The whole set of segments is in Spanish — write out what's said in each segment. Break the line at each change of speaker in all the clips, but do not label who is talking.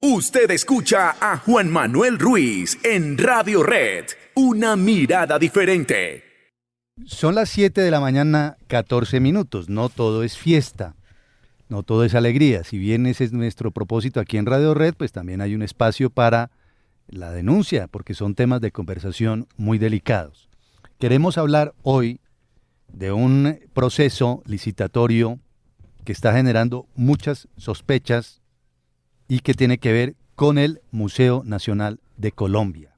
Usted escucha a Juan Manuel Ruiz en Radio Red, una mirada diferente.
Son las 7 de la mañana, 14 minutos. No todo es fiesta, no todo es alegría. Si bien ese es nuestro propósito aquí en Radio Red, pues también hay un espacio para la denuncia, porque son temas de conversación muy delicados. Queremos hablar hoy de un proceso licitatorio que está generando muchas sospechas y que tiene que ver con el Museo Nacional de Colombia.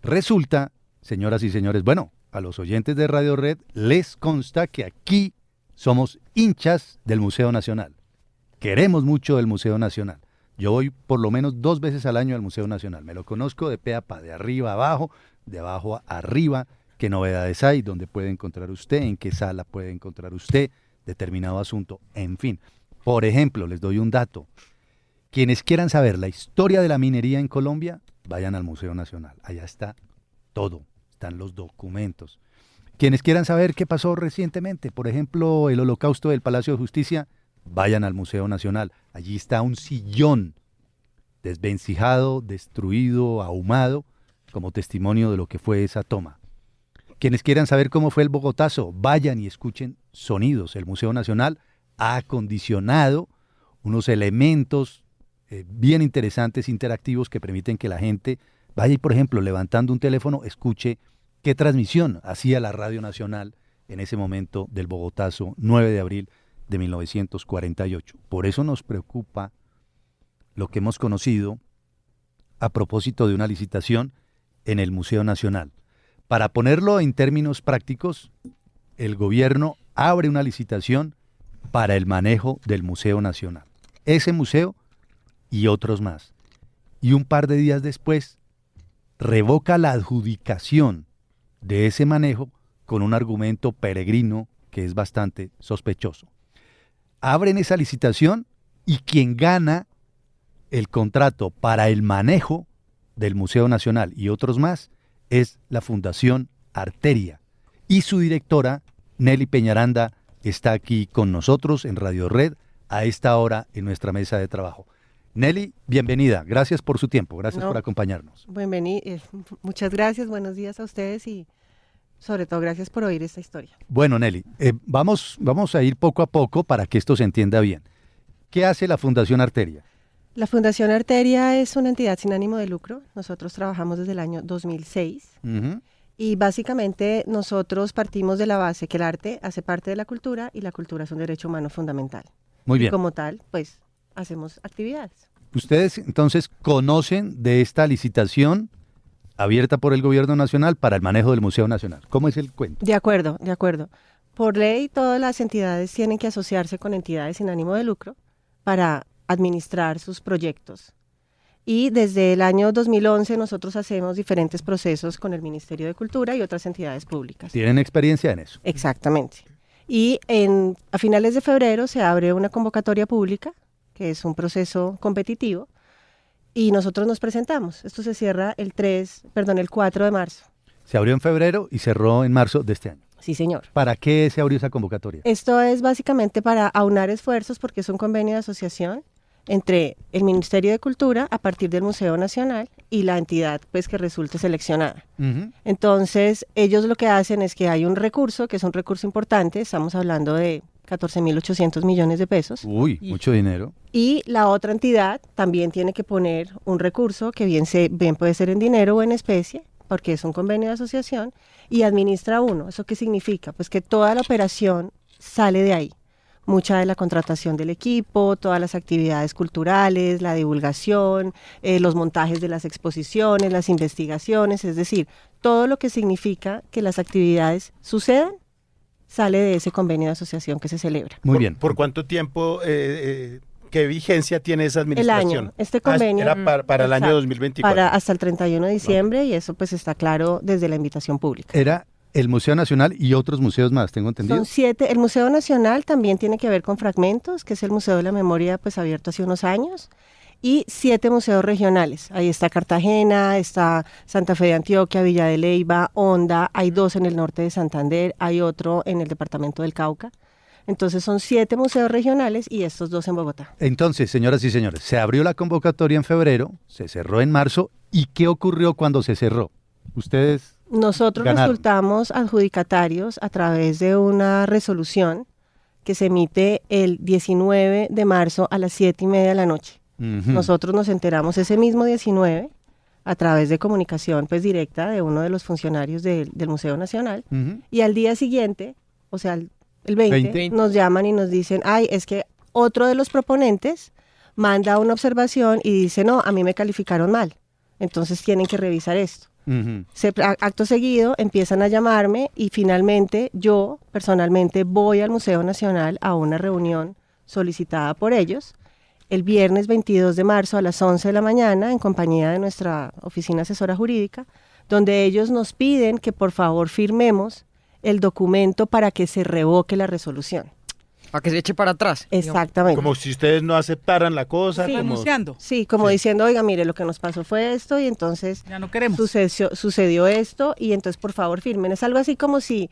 Resulta, señoras y señores, bueno, a los oyentes de Radio Red les consta que aquí somos hinchas del Museo Nacional. Queremos mucho el Museo Nacional. Yo voy por lo menos 2 veces al año al Museo Nacional. Me lo conozco de pe a pa, de arriba a abajo, de abajo a arriba. ¿Qué novedades hay? ¿Dónde puede encontrar usted? ¿En qué sala puede encontrar usted determinado asunto? En fin, por ejemplo, les doy un dato. Quienes quieran saber la historia de la minería en Colombia, vayan al Museo Nacional. Allá está todo, están los documentos. Quienes quieran saber qué pasó recientemente, por ejemplo, el holocausto del Palacio de Justicia, vayan al Museo Nacional. Allí está un sillón desvencijado, destruido, ahumado, como testimonio de lo que fue esa toma. Quienes quieran saber cómo fue el Bogotazo, vayan y escuchen sonidos. El Museo Nacional ha acondicionado unos elementos bien interesantes, interactivos, que permiten que la gente vaya y, por ejemplo, levantando un teléfono, escuche qué transmisión hacía la Radio Nacional en ese momento del Bogotazo, 9 de abril de 1948. Por eso nos preocupa lo que hemos conocido a propósito de una licitación en el Museo Nacional. Para ponerlo en términos prácticos, el gobierno abre una licitación para el manejo del Museo Nacional. Ese museo y otros más. Y un par de días después, revoca la adjudicación de ese manejo con un argumento peregrino que es bastante sospechoso. Abren esa licitación y quien gana el contrato para el manejo del Museo Nacional y otros más es la Fundación Arteria. Y su directora, Nelly Peñaranda, está aquí con nosotros en Radio Red a esta hora en nuestra mesa de trabajo. Nelly, bienvenida. Gracias por su tiempo. Gracias por acompañarnos.
Muchas gracias. Buenos días a ustedes y sobre todo gracias por oír esta historia.
Bueno, Nelly, vamos a ir poco a poco para que esto se entienda bien. ¿Qué hace la Fundación Arteria?
La Fundación Arteria es una entidad sin ánimo de lucro. Nosotros trabajamos desde el año 2006 y básicamente nosotros partimos de la base que el arte hace parte de la cultura y la cultura es un derecho humano fundamental.
Muy bien.
Y como tal, pues hacemos actividades.
Ustedes entonces conocen de esta licitación abierta por el Gobierno Nacional para el manejo del Museo Nacional. ¿Cómo es el cuento?
De acuerdo. Por ley, todas las entidades tienen que asociarse con entidades sin ánimo de lucro para administrar sus proyectos. Y desde el año 2011 nosotros hacemos diferentes procesos con el Ministerio de Cultura y otras entidades públicas.
¿Tienen experiencia en eso?
Exactamente. Y a finales de febrero se abre una convocatoria pública, que es un proceso competitivo, y nosotros nos presentamos. Esto se cierra el 4 de marzo.
Se abrió en febrero y cerró en marzo de este año.
Sí, señor.
¿Para qué se abrió esa convocatoria?
Esto es básicamente para aunar esfuerzos porque es un convenio de asociación entre el Ministerio de Cultura a partir del Museo Nacional y la entidad pues que resulte seleccionada. Entonces, ellos lo que hacen es que hay un recurso, que es un recurso importante, estamos hablando de 14.800 millones de pesos.
Uy, mucho dinero.
Y la otra entidad también tiene que poner un recurso que bien puede ser en dinero o en especie, porque es un convenio de asociación, y administra uno. ¿Eso qué significa? Pues que toda la operación sale de ahí. Mucha de la contratación del equipo, todas las actividades culturales, la divulgación, los montajes de las exposiciones, las investigaciones, es decir, todo lo que significa que las actividades sucedan, sale de ese convenio de asociación que se celebra.
Muy bien.
¿Por cuánto tiempo, qué vigencia tiene esa administración?
El año. Este convenio
era para el año 2024.
Hasta el 31 de diciembre y eso pues está claro desde la invitación pública.
Era el Museo Nacional y otros museos más, tengo entendido.
Son 7. El Museo Nacional también tiene que ver con Fragmentos, que es el Museo de la Memoria pues abierto hace unos años. Y 7 museos regionales. Ahí está Cartagena, está Santa Fe de Antioquia, Villa de Leyva, Honda, hay 2 en el norte de Santander, hay otro en el departamento del Cauca. Entonces son 7 museos regionales y estos 2 en Bogotá.
Entonces, señoras y señores, se abrió la convocatoria en febrero, se cerró en marzo, ¿y qué ocurrió cuando se cerró? Ustedes
Nosotros
ganaron.
resultamos adjudicatarios a través de una resolución que se emite el 19 de marzo a las 7:30 de la noche.
Ujú.
Nosotros nos enteramos ese mismo 19 a través de comunicación pues directa de uno de los funcionarios del Museo Nacional,
Ujú.
y al día siguiente, o sea, el 20,
20.
nos llaman y nos dicen, ay, es que otro de los proponentes manda una observación y dice, no, a mí me calificaron mal, entonces tienen que revisar esto.
Ujú.
Acto seguido empiezan a llamarme y finalmente yo personalmente voy al Museo Nacional a una reunión solicitada por ellos el viernes 22 de marzo a las 11 de la mañana en compañía de nuestra oficina asesora jurídica, donde ellos nos piden que por favor firmemos el documento para que se revoque la resolución.
Para que se eche para atrás.
Exactamente.
Como si ustedes no aceptaran la cosa.
Sí.
como-
Renunciando.
Sí, como diciendo, oiga, mire, lo que nos pasó fue esto y entonces
Ya no queremos.
sucedió esto y entonces por favor firmen. Es algo así como si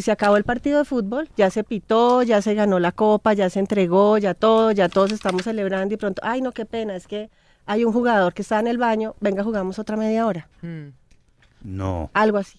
se acabó el partido de fútbol, ya se pitó, ya se ganó la copa, ya se entregó, ya todos estamos celebrando y pronto, ay no, qué pena, es que hay un jugador que está en el baño, venga, jugamos otra media hora,
No.
algo así.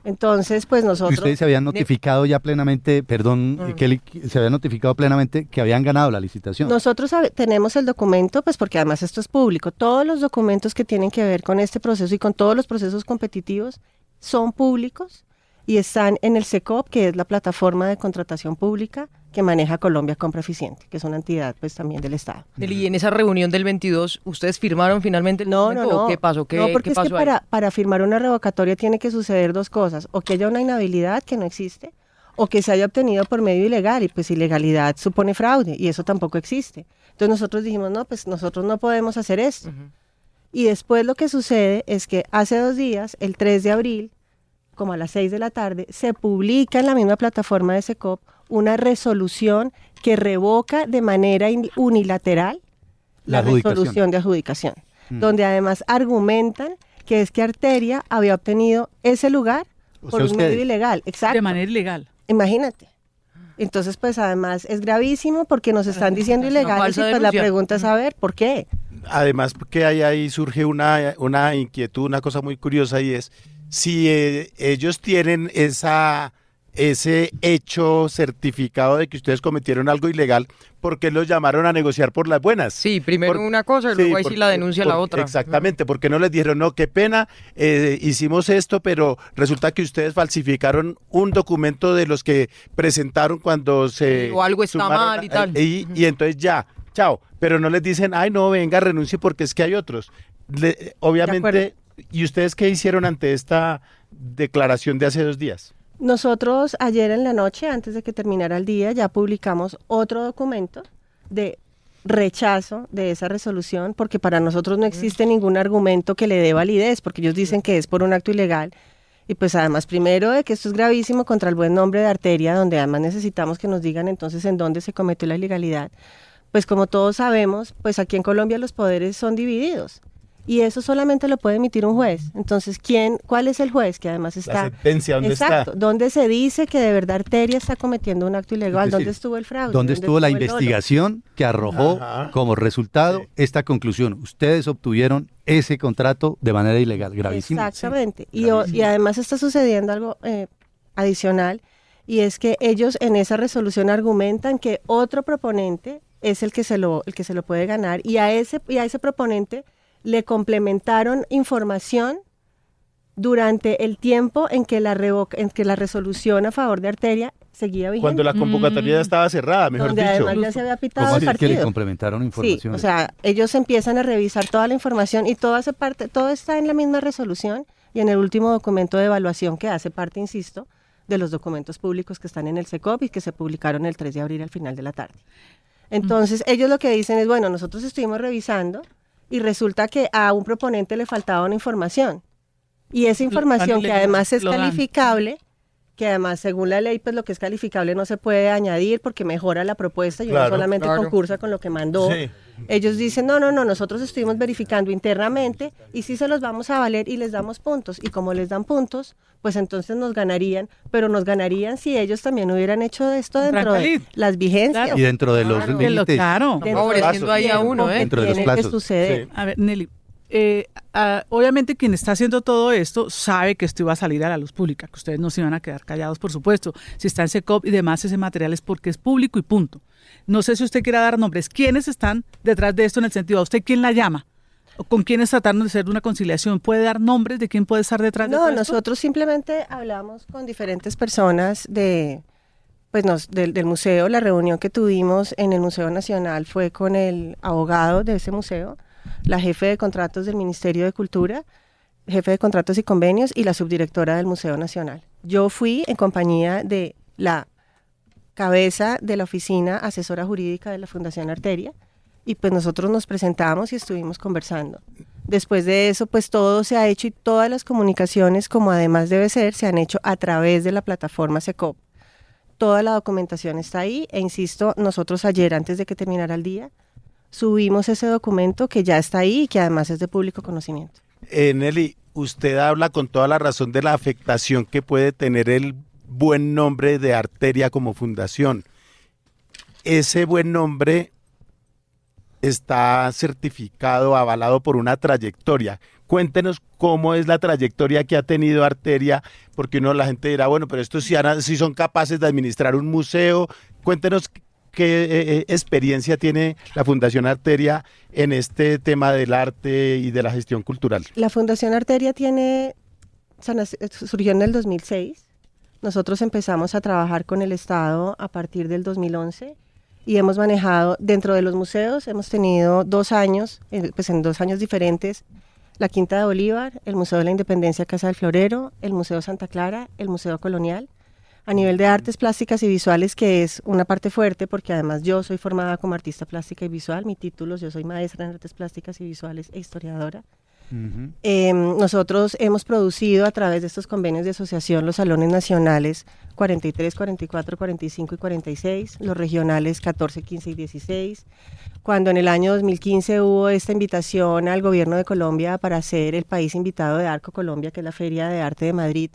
Entonces, pues
¿Y
nosotros...
ustedes se habían notificado ya plenamente, perdón, Kelly, se habían notificado plenamente que habían ganado la licitación?
Nosotros tenemos el documento, pues porque además esto es público. Todos los documentos que tienen que ver con este proceso y con todos los procesos competitivos son públicos y están en el SECOP, que es la plataforma de contratación pública que maneja Colombia Compra Eficiente, que es una entidad pues también del Estado.
Y en esa reunión del 22, ¿ustedes firmaron finalmente el documento o qué pasó?
No, porque
¿Qué
es que
pasó ahí?
para firmar una revocatoria tiene que suceder 2 cosas, o que haya una inhabilidad que no existe, o que se haya obtenido por medio ilegal, y pues ilegalidad supone fraude, y eso tampoco existe. Entonces nosotros dijimos, no, pues nosotros no podemos hacer esto. Y después lo que sucede es que hace 2 días, el 3 de abril, como a las 6 de la tarde, se publica en la misma plataforma de SECOP una resolución que revoca de manera unilateral
La
la
adjudicación.
resolución de adjudicación, donde además argumentan que es que Arteria había obtenido ese lugar
O
por
sea,
un medio
ustedes.
ilegal. Exacto.
De manera ilegal.
Imagínate. Entonces, pues además es gravísimo porque nos están diciendo
Una
ilegales y
falsa
pues la
denuncia.
pregunta es saber por qué.
Además que ahí surge una inquietud, una cosa muy curiosa, y es si ellos tienen ese hecho certificado de que ustedes cometieron algo ilegal, ¿por qué los llamaron a negociar por las buenas?
Sí, primero
Por-
una cosa y luego ahí sí la denuncia la otra.
Exactamente, porque no les dijeron, no, qué pena, hicimos esto, pero resulta que ustedes falsificaron un documento de los que presentaron cuando se...
O algo está
sumaron
mal y tal.
Y entonces ya, chao, pero no les dicen, ay, no, venga, renuncie porque es que hay otros. Obviamente, ¿y ustedes qué hicieron ante esta declaración de hace 2 días?
Nosotros ayer en la noche, antes de que terminara el día, ya publicamos otro documento de rechazo de esa resolución, porque para nosotros no existe ningún argumento que le dé validez, porque ellos dicen que es por un acto ilegal. Y pues además, primero, de que esto es gravísimo contra el buen nombre de Arteria, donde además necesitamos que nos digan entonces en dónde se cometió la ilegalidad. Pues como todos sabemos, pues aquí en Colombia los poderes son divididos. Y eso solamente lo puede emitir un juez. Entonces, ¿cuál es el juez? Que además está...
La sentencia, ¿dónde
Exacto,
está?
¿dónde se dice que de verdad Arteria está cometiendo un acto ilegal?
Es decir,
¿Dónde estuvo el fraude?
¿Dónde estuvo la
el dolo?
investigación que arrojó
Ajá.
como resultado
Sí.
esta conclusión? Ustedes obtuvieron ese contrato de manera ilegal, gravísimo.
Exactamente.
Sí,
Y además está sucediendo algo adicional, y es que ellos en esa resolución argumentan que otro proponente es el que se lo puede ganar, y a ese proponente le complementaron información durante el tiempo en que la resolución a favor de Arteria seguía vigente.
Cuando la convocatoria ya estaba cerrada, mejor
donde
dicho.
además ya se había
¿Cómo
pitado el
así que le
partido.
complementaron
Sí,
información?
o sea, ellos empiezan a revisar toda la información y todo está en la misma resolución y en el último documento de evaluación que hace parte, insisto, de los documentos públicos que están en el SECOP y que se publicaron el 3 de abril al final de la tarde. Entonces, ellos lo que dicen es, bueno, nosotros estuvimos revisando y resulta que a un proponente le faltaba una información. Y esa información que además es
lo dan.
calificable, que además según la ley, pues lo que es calificable no se puede añadir porque mejora la propuesta y uno
Claro,
solamente
claro.
concursa con lo que mandó.
Sí.
Ellos dicen, no, nosotros estuvimos verificando internamente y sí se los vamos a valer y les damos puntos. Y como les dan puntos, pues entonces nos ganarían, pero nos ganarían si ellos también hubieran hecho esto dentro de las vigencias.
Claro. Y dentro de los límites.
Claro.
Favoreciendo ahí a uno,
dentro de los plazos.
Que suceder.
Sí. A ver, Nelly, obviamente quien está haciendo todo esto sabe que esto iba a salir a la luz pública, que ustedes no se iban a quedar callados, por supuesto. Si está en SECOP y demás, ese material es porque es público y punto. No sé si usted quiera dar nombres. ¿Quiénes están detrás de esto en el sentido? ¿A usted quién la llama? ¿O con quiénes tratando de hacer una conciliación? ¿Puede dar nombres de quién puede estar detrás de todo esto?
Nosotros simplemente hablamos con diferentes personas del museo. La reunión que tuvimos en el Museo Nacional fue con el abogado de ese museo, la jefe de contratos del Ministerio de Cultura, jefe de contratos y convenios y la subdirectora del Museo Nacional. Yo fui en compañía de la cabeza de la oficina asesora jurídica de la Fundación Arteria y pues nosotros nos presentamos y estuvimos conversando. Después de eso pues todo se ha hecho y todas las comunicaciones, como además debe ser, se han hecho a través de la plataforma SECOP. Toda la documentación está ahí e insisto, nosotros ayer antes de que terminara el día subimos ese documento que ya está ahí y que además es de público conocimiento.
Nelly, usted habla con toda la razón de la afectación que puede tener el buen nombre de Arteria como fundación. Ese buen nombre está certificado, avalado por una trayectoria. Cuéntenos cómo es la trayectoria que ha tenido Arteria, porque la gente dirá, bueno, pero estos sí son capaces de administrar un museo. Cuéntenos qué experiencia tiene la Fundación Arteria en este tema del arte y de la gestión cultural.
La Fundación Arteria surgió en el 2006. Nosotros empezamos a trabajar con el Estado a partir del 2011 y hemos manejado, dentro de los museos, hemos tenido 2 años, pues en 2 años diferentes, la Quinta de Bolívar, el Museo de la Independencia Casa del Florero, el Museo Santa Clara, el Museo Colonial. A nivel de artes plásticas y visuales, que es una parte fuerte, porque además yo soy formada como artista plástica y visual, mi título, yo soy maestra en artes plásticas y visuales e historiadora. Nosotros hemos producido a través de estos convenios de asociación los salones nacionales 43, 44, 45 y 46, los regionales 14, 15 y 16. Cuando en el año 2015 hubo esta invitación al gobierno de Colombia para ser el país invitado de Arco Colombia, que es la Feria de Arte de Madrid,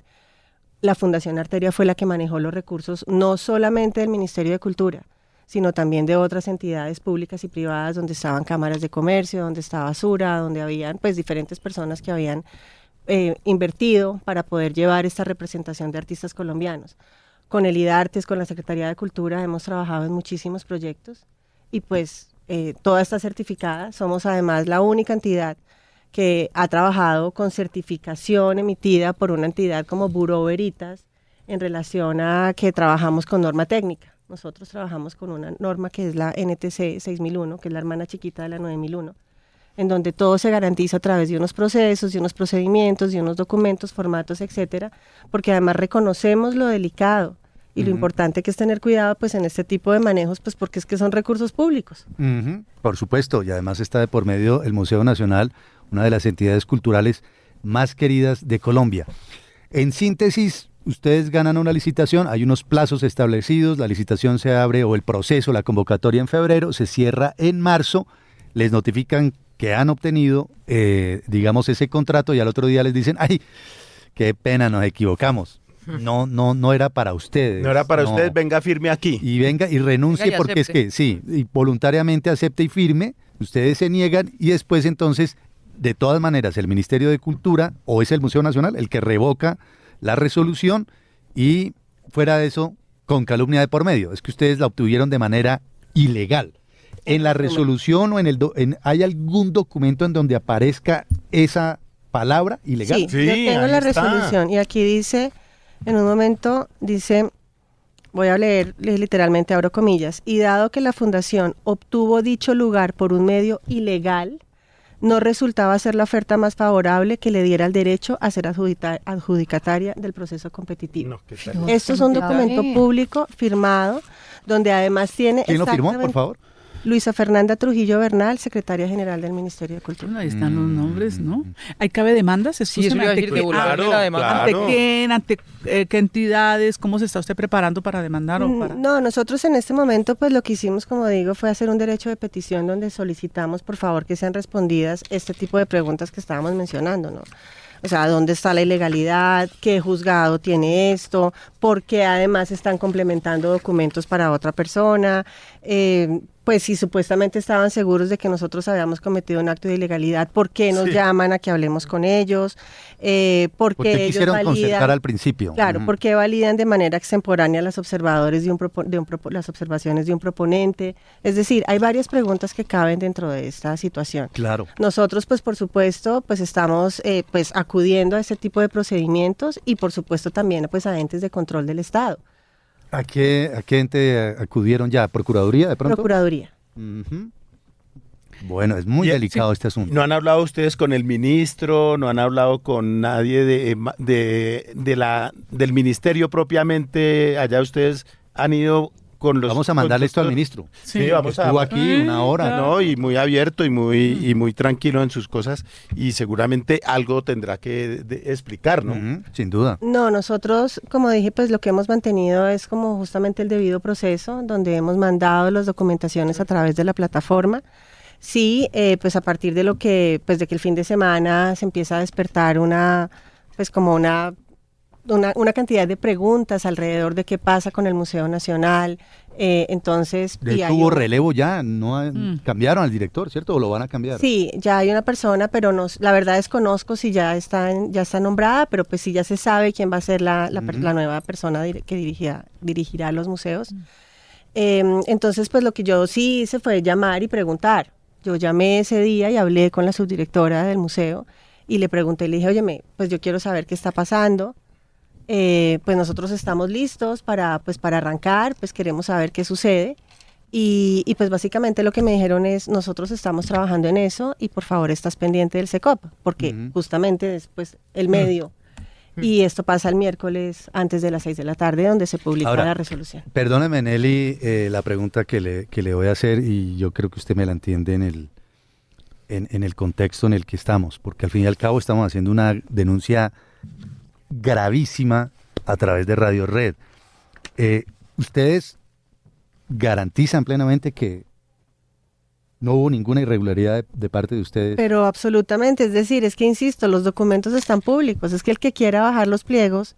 la Fundación Arteria fue la que manejó los recursos no solamente del Ministerio de Cultura, sino también de otras entidades públicas y privadas donde estaban cámaras de comercio, donde estaba Sura, donde habían pues diferentes personas que habían invertido para poder llevar esta representación de artistas colombianos. Con el IDARTES, con la Secretaría de Cultura hemos trabajado en muchísimos proyectos y pues toda está certificada. Somos además la única entidad que ha trabajado con certificación emitida por una entidad como Bureau Veritas en relación a que trabajamos con norma técnica. Nosotros trabajamos con una norma que es la NTC 6001, que es la hermana chiquita de la 9001, en donde todo se garantiza a través de unos procesos, de unos procedimientos, de unos documentos, formatos, etcétera, porque además reconocemos lo delicado y lo importante que es tener cuidado pues en este tipo de manejos, pues porque es que son recursos públicos.
Por supuesto, y además está de por medio el Museo Nacional, una de las entidades culturales más queridas de Colombia. En síntesis, ustedes ganan una licitación, hay unos plazos establecidos, la licitación se abre o el proceso, la convocatoria en febrero, se cierra en marzo, les notifican que han obtenido, digamos, ese contrato y al otro día les dicen, ¡ay, qué pena, nos equivocamos! No era para ustedes.
No era para ustedes, venga, firme aquí.
Y venga y renuncie, venga y porque acepte. Es que sí, y voluntariamente acepte y firme, ustedes se niegan y después entonces, de todas maneras, el Ministerio de Cultura o es el Museo Nacional el que revoca la resolución y fuera de eso, con calumnia de por medio. Es que ustedes la obtuvieron de manera ilegal. ¿En la resolución o hay algún documento en donde aparezca esa palabra ilegal?
Sí, yo tengo la resolución y aquí dice, en un momento dice, voy a leer literalmente, abro comillas, y dado que la fundación obtuvo dicho lugar por un medio ilegal, no resultaba ser la oferta más favorable que le diera el derecho a ser adjudicataria del proceso competitivo. Esto es un documento público firmado, donde además tiene...
¿Quién lo firmó, por favor?
Luisa Fernanda Trujillo Bernal, secretaria general del Ministerio de Cultura.
Bueno, ahí están los nombres, ¿no? ¿Hay cabe demandas?
Sí, eso iba a decir, devolverle la demanda.
¿Ante quién? ¿Ante qué entidades? ¿Cómo se está usted preparando para demandar?
No, nosotros en este momento pues lo que hicimos, como digo, fue hacer un derecho de petición donde solicitamos por favor que sean respondidas este tipo de preguntas que estábamos mencionando, ¿no? O sea, ¿dónde está la ilegalidad? ¿Qué juzgado tiene esto? ¿Por qué además están complementando documentos para otra persona? Pues si supuestamente estaban seguros de que nosotros habíamos cometido un acto de ilegalidad, ¿por qué nos llaman a que hablemos con ellos? ¿Por qué ellos
quisieron concertar al principio?
Claro, ¿por qué validan de manera extemporánea las observaciones de un proponente? Es decir, hay varias preguntas que caben dentro de esta situación.
Claro.
Nosotros, pues por supuesto, pues estamos pues acudiendo a este tipo de procedimientos y por supuesto también pues a entes de control del Estado.
¿A qué ente acudieron ya? ¿Procuraduría de pronto?
Procuraduría.
Bueno, es muy delicado este asunto.
¿No han hablado ustedes con el ministro? ¿No han hablado con nadie del ministerio propiamente? Allá ustedes han ido con los...
Vamos a mandarle esto al ministro.
Sí, vamos a...
Estuvo aquí una hora.
¿no? Y muy abierto y muy tranquilo en sus cosas y seguramente algo tendrá que explicar, ¿no?
Sin duda.
No, nosotros, como dije, pues lo que hemos mantenido es como justamente el debido proceso, donde hemos mandado las documentaciones a través de la plataforma. Sí, pues a partir de lo que, pues de que el fin de semana se empieza a despertar una cantidad de preguntas alrededor de qué pasa con el Museo Nacional, entonces...
Tuvo relevo ya, no cambiaron al director, ¿cierto? ¿O lo van a cambiar?
Sí, ya hay una persona, pero la verdad desconozco si ya está nombrada, pero pues sí ya se sabe quién va a ser la nueva persona que dirigirá los museos. Entonces, pues lo que yo sí hice fue llamar y preguntar. Yo llamé ese día y hablé con la subdirectora del museo y le pregunté, le dije, óyeme, pues yo quiero saber qué está pasando. Pues nosotros estamos listos para arrancar, pues queremos saber qué sucede y pues básicamente lo que me dijeron es nosotros estamos trabajando en eso y por favor estás pendiente del SECOP porque justamente después el medio y esto pasa el miércoles antes de las 6 de la tarde donde se publica
ahora,
la resolución.
Perdóneme Nelly la pregunta que le voy a hacer y yo creo que usted me la entiende en el contexto en el que estamos, porque al fin y al cabo estamos haciendo una denuncia gravísima a través de Radio Red. ¿Ustedes garantizan plenamente que no hubo ninguna irregularidad de parte de ustedes?
Pero absolutamente, es decir, es que insisto, los documentos están públicos, es que el que quiera bajar los pliegos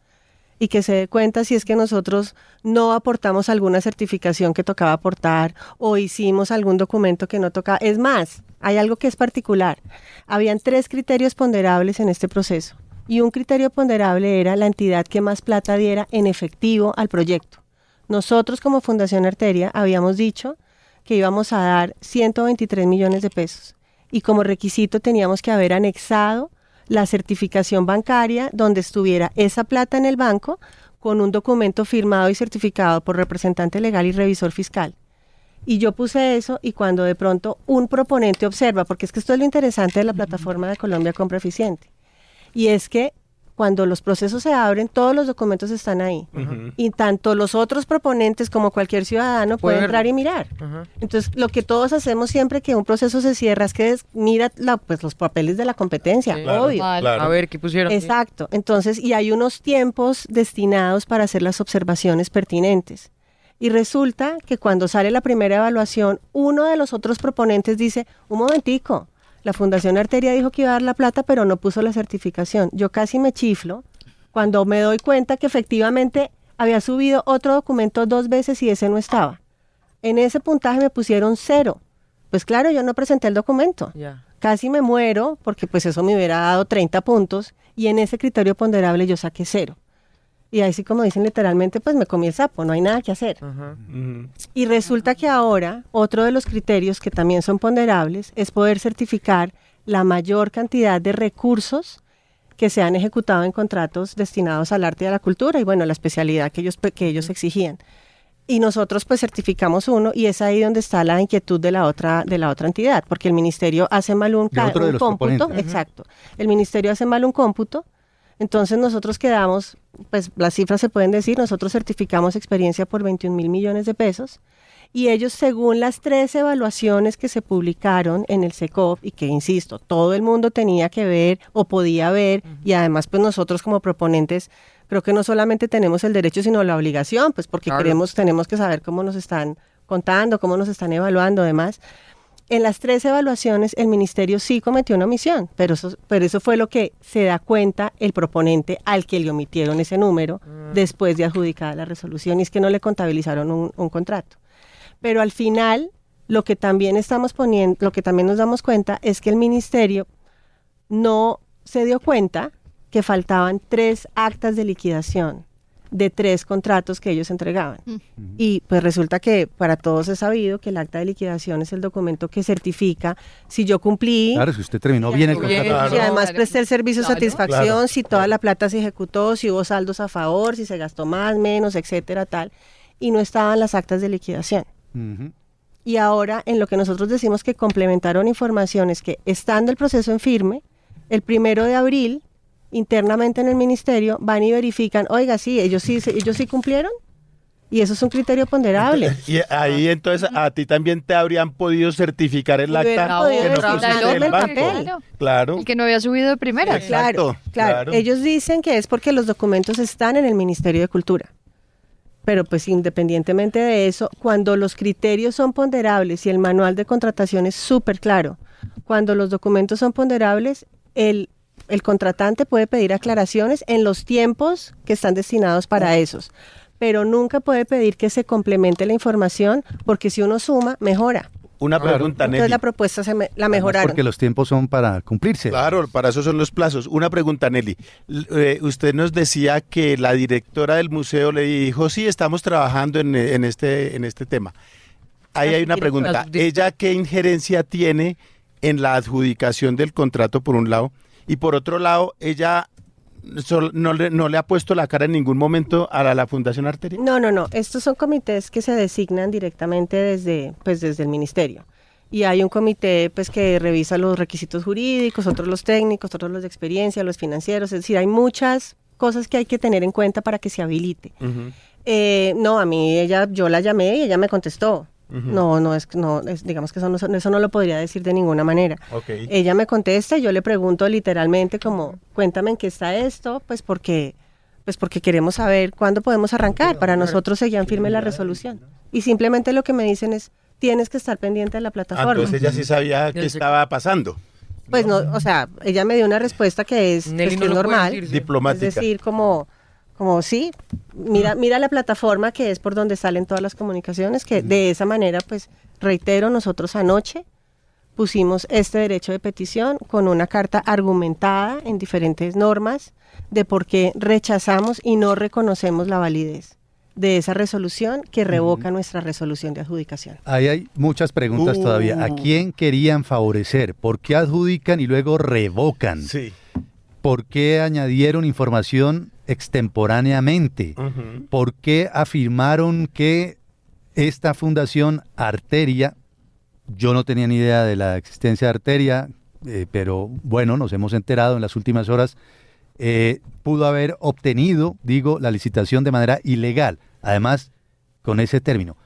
y que se dé cuenta si es que nosotros no aportamos alguna certificación que tocaba aportar o hicimos algún documento que no tocaba. Es más, hay algo que es particular. Habían 3 criterios ponderables en este proceso. Y un criterio ponderable era la entidad que más plata diera en efectivo al proyecto. Nosotros como Fundación Arteria habíamos dicho que íbamos a dar 123 millones de pesos y como requisito teníamos que haber anexado la certificación bancaria donde estuviera esa plata en el banco con un documento firmado y certificado por representante legal y revisor fiscal. Y yo puse eso y cuando de pronto un proponente observa, porque es que esto es lo interesante de la plataforma de Colombia Compra Eficiente, y es que cuando los procesos se abren, todos los documentos están ahí. Y tanto los otros proponentes como cualquier ciudadano puede entrar y mirar. Entonces, lo que todos hacemos siempre que un proceso se cierra es que mira los papeles de la competencia, obvio.
Claro. A ver qué pusieron.
Exacto. Entonces, y hay unos tiempos destinados para hacer las observaciones pertinentes. Y resulta que cuando sale la primera evaluación, uno de los otros proponentes dice, un momentico, la Fundación Arteria dijo que iba a dar la plata, pero no puso la certificación. Yo casi me chiflo cuando me doy cuenta que efectivamente había subido otro documento 2 veces y ese no estaba. En ese puntaje me pusieron 0. Pues claro, yo no presenté el documento. Casi me muero porque pues eso me hubiera dado 30 puntos y en ese criterio ponderable yo saqué 0. Y ahí sí, como dicen literalmente, pues me comí el sapo, no hay nada que hacer. Y resulta que ahora, otro de los criterios que también son ponderables es poder certificar la mayor cantidad de recursos que se han ejecutado en contratos destinados al arte y a la cultura, y bueno, la especialidad que ellos exigían. Y nosotros pues certificamos uno, y es ahí donde está la inquietud de la otra entidad, porque el ministerio hace mal un cómputo. Exacto. El ministerio hace mal un cómputo. Entonces nosotros quedamos, pues las cifras se pueden decir, nosotros certificamos experiencia por 21.000 millones de pesos Y ellos, según las 3 evaluaciones que se publicaron en el SECOP, y que, insisto, todo el mundo tenía que ver o podía ver, y además pues nosotros como proponentes creo que no solamente tenemos el derecho, sino la obligación, pues porque tenemos que saber cómo nos están contando, cómo nos están evaluando, además. En las 3 evaluaciones el ministerio sí cometió una omisión, pero eso fue lo que se da cuenta el proponente al que le omitieron ese número después de adjudicada la resolución, y es que no le contabilizaron un contrato. Pero al final, lo que también nos damos cuenta es que el ministerio no se dio cuenta que faltaban 3 actas de liquidación de 3 contratos que ellos entregaban. Y pues resulta que para todos es sabido que el acta de liquidación es el documento que certifica si yo cumplí.
Claro, si usted terminó bien el contrato.
Claro. Y además presté el servicio de satisfacción, si toda la plata se ejecutó, si hubo saldos a favor, si se gastó más, menos, etcétera, tal. Y no estaban las actas de liquidación. Y ahora, en lo que nosotros decimos que complementaron información, es que estando el proceso en firme, el 1 de abril, internamente en el ministerio, van y verifican, oiga, sí, ellos sí cumplieron, y eso es un criterio ponderable.
Y ahí entonces a ti también te habrían podido certificar el acta que no pusiste en el banco. Claro.
El que no había subido de primera.
Claro. Ellos dicen que es porque los documentos están en el Ministerio de Cultura. Pero pues independientemente de eso, cuando los criterios son ponderables y el manual de contratación es súper claro, cuando los documentos son ponderables, el contratante puede pedir aclaraciones en los tiempos que están destinados para esos, pero nunca puede pedir que se complemente la información, porque si uno suma, mejora.
Una pregunta, Nelly.
Entonces la propuesta la mejoraron.
Porque los tiempos son para cumplirse.
Claro, para eso son los plazos. Una pregunta, Nelly. Usted nos decía que la directora del museo le dijo, sí, estamos trabajando en este tema. Ahí hay una pregunta. ¿Ella qué injerencia tiene en la adjudicación del contrato, por un lado? Y por otro lado, ella no le ha puesto la cara en ningún momento a la Fundación Arteria.
No. Estos son comités que se designan directamente desde el ministerio. Y hay un comité pues que revisa los requisitos jurídicos, otros los técnicos, otros los de experiencia, los financieros. Es decir, hay muchas cosas que hay que tener en cuenta para que se habilite. No, a mí yo la llamé y ella me contestó. Digamos que eso no lo podría decir de ninguna manera.
Okay.
Ella me contesta y yo le pregunto literalmente como, cuéntame en qué está esto, pues porque queremos saber cuándo podemos arrancar. Para nosotros seguía en firme la resolución. Y simplemente lo que me dicen es, tienes que estar pendiente de la plataforma.
Entonces ella sí sabía qué estaba pasando.
Pues no, o sea, ella me dio una respuesta que es normal.
Diplomática.
Es decir, como sí, mira la plataforma que es por donde salen todas las comunicaciones, que de esa manera, pues, reitero, nosotros anoche pusimos este derecho de petición con una carta argumentada en diferentes normas de por qué rechazamos y no reconocemos la validez de esa resolución que revoca nuestra resolución de adjudicación.
Ahí hay muchas preguntas todavía. ¿A quién querían favorecer? ¿Por qué adjudican y luego revocan?
Sí.
¿Por qué añadieron información extemporáneamente? ¿Por qué afirmaron que esta Fundación Arteria, yo no tenía ni idea de la existencia de Arteria, pero bueno, nos hemos enterado en las últimas horas, pudo haber obtenido, la licitación de manera ilegal, además con ese término?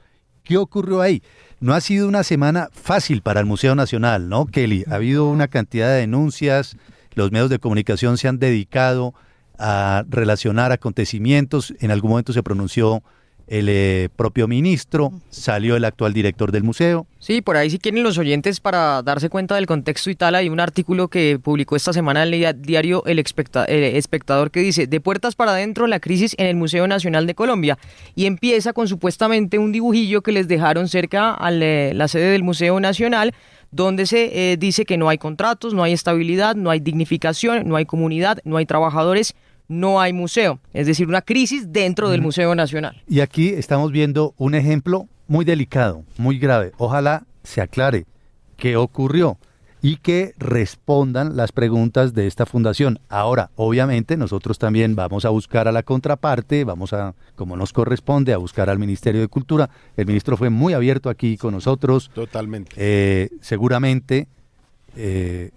¿Qué ocurrió ahí? No ha sido una semana fácil para el Museo Nacional, ¿no, Kelly? Ha habido una cantidad de denuncias, los medios de comunicación se han dedicado a relacionar acontecimientos, en algún momento se pronunció el propio ministro, salió el actual director del museo.
Sí, por ahí si quieren los oyentes para darse cuenta del contexto y tal, hay un artículo que publicó esta semana en el diario El Espectador que dice, de puertas para adentro la crisis en el Museo Nacional de Colombia, y empieza con supuestamente un dibujillo que les dejaron cerca a la sede del Museo Nacional, donde se dice que no hay contratos, no hay estabilidad, no hay dignificación, no hay comunidad, no hay trabajadores, no hay museo. Es decir, una crisis dentro del Museo Nacional.
Y aquí estamos viendo un ejemplo muy delicado, muy grave. Ojalá se aclare qué ocurrió y que respondan las preguntas de esta fundación. Ahora, obviamente, nosotros también vamos a buscar a la contraparte, vamos a, como nos corresponde, a buscar al Ministerio de Cultura. El ministro fue muy abierto aquí con nosotros.
Totalmente.
Seguramente,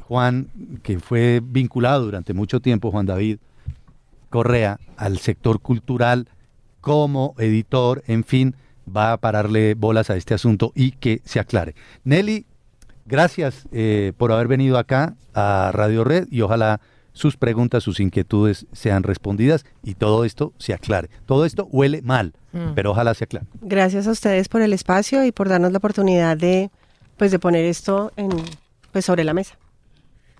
Juan, que fue vinculado durante mucho tiempo, Juan David Correa, al sector cultural como editor, en fin, va a pararle bolas a este asunto y que se aclare. Nelly, gracias por haber venido acá a Radio Red y ojalá sus preguntas, sus inquietudes sean respondidas y todo esto se aclare. Todo esto huele mal, pero ojalá se aclare.
Gracias a ustedes por el espacio y por darnos la oportunidad de poner esto sobre la mesa.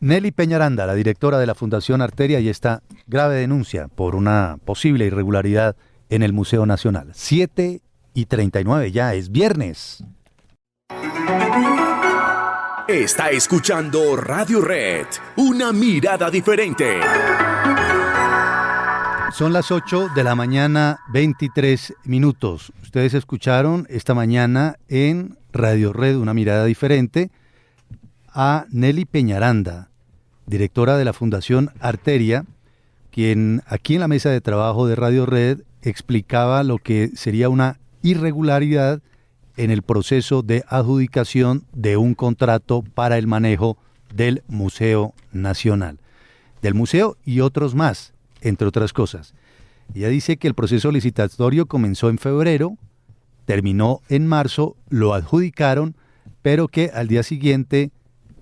Nelly Peñaranda, la directora de la Fundación Arteria, y esta grave denuncia por una posible irregularidad en el Museo Nacional. 7:39, ya es viernes.
Está escuchando Radio Red, una mirada diferente.
Son las 8 de la mañana, 23 minutos. Ustedes escucharon esta mañana en Radio Red, una mirada diferente, a Nelly Peñaranda, directora de la Fundación Arteria, quien aquí en la mesa de trabajo de Radio Red explicaba lo que sería una irregularidad en el proceso de adjudicación de un contrato para el manejo del Museo Nacional. Del museo y otros más, entre otras cosas. Ella dice que el proceso licitatorio comenzó en febrero, terminó en marzo, lo adjudicaron, pero que al día siguiente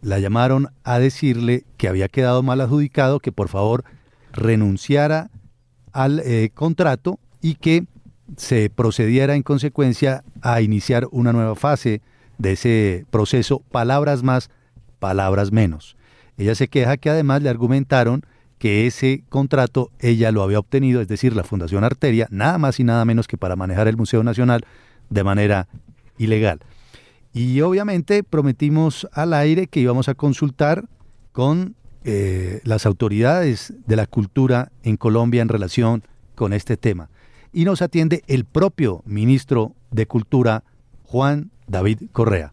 la llamaron a decirle que había quedado mal adjudicado, que por favor renunciara al contrato y que se procediera en consecuencia a iniciar una nueva fase de ese proceso, palabras más, palabras menos. Ella se queja que además le argumentaron que ese contrato ella lo había obtenido, es decir, la Fundación Arteria, nada más y nada menos que para manejar el Museo Nacional de manera ilegal. Y obviamente prometimos al aire que íbamos a consultar con las autoridades de la cultura en Colombia en relación con este tema. Y nos atiende el propio ministro de Cultura, Juan David Correa.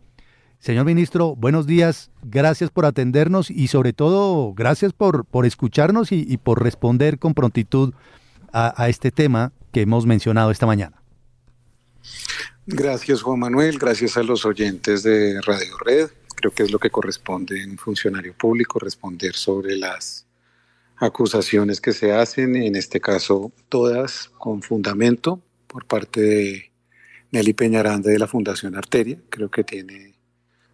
Señor ministro, buenos días, gracias por atendernos y sobre todo gracias por escucharnos y por responder con prontitud a este tema que hemos mencionado esta mañana.
Gracias, Juan Manuel, gracias a los oyentes de Radio Red. Creo que es lo que corresponde en un funcionario público, responder sobre las acusaciones que se hacen, en este caso todas con fundamento por parte de Nelly Peñaranda de la Fundación Arteria. Creo que tiene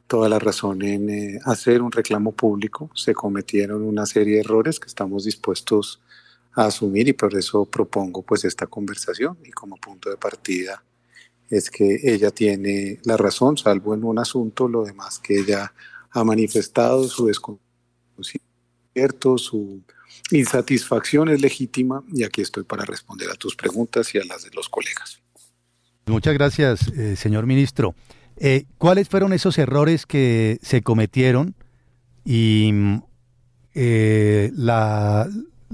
toda la razón en hacer un reclamo público. Se cometieron una serie de errores que estamos dispuestos a asumir y por eso propongo pues esta conversación y como punto de partida es que ella tiene la razón, salvo en un asunto, lo demás que ella ha manifestado, su desconcierto, su insatisfacción es legítima y aquí estoy para responder a tus preguntas y a las de los colegas.
Muchas gracias, señor ministro. ¿Cuáles fueron esos errores que se cometieron y la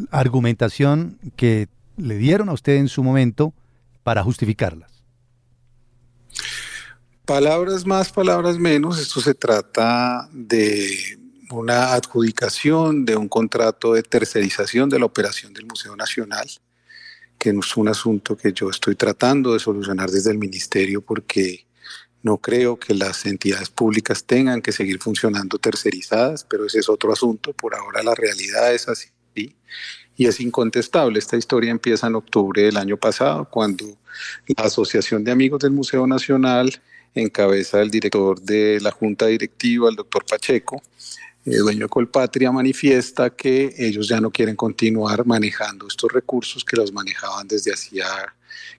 argumentación que le dieron a usted en su momento para justificarlas?
Palabras más, palabras menos. Esto se trata de una adjudicación de un contrato de tercerización de la operación del Museo Nacional, que es un asunto que yo estoy tratando de solucionar desde el ministerio porque no creo que las entidades públicas tengan que seguir funcionando tercerizadas, pero ese es otro asunto. Por ahora la realidad es así y es incontestable. Esta historia empieza en octubre del año pasado, cuando la Asociación de Amigos del Museo Nacional, en cabeza del director de la Junta Directiva, el doctor Pacheco, dueño de Colpatria, manifiesta que ellos ya no quieren continuar manejando estos recursos que los manejaban desde hacía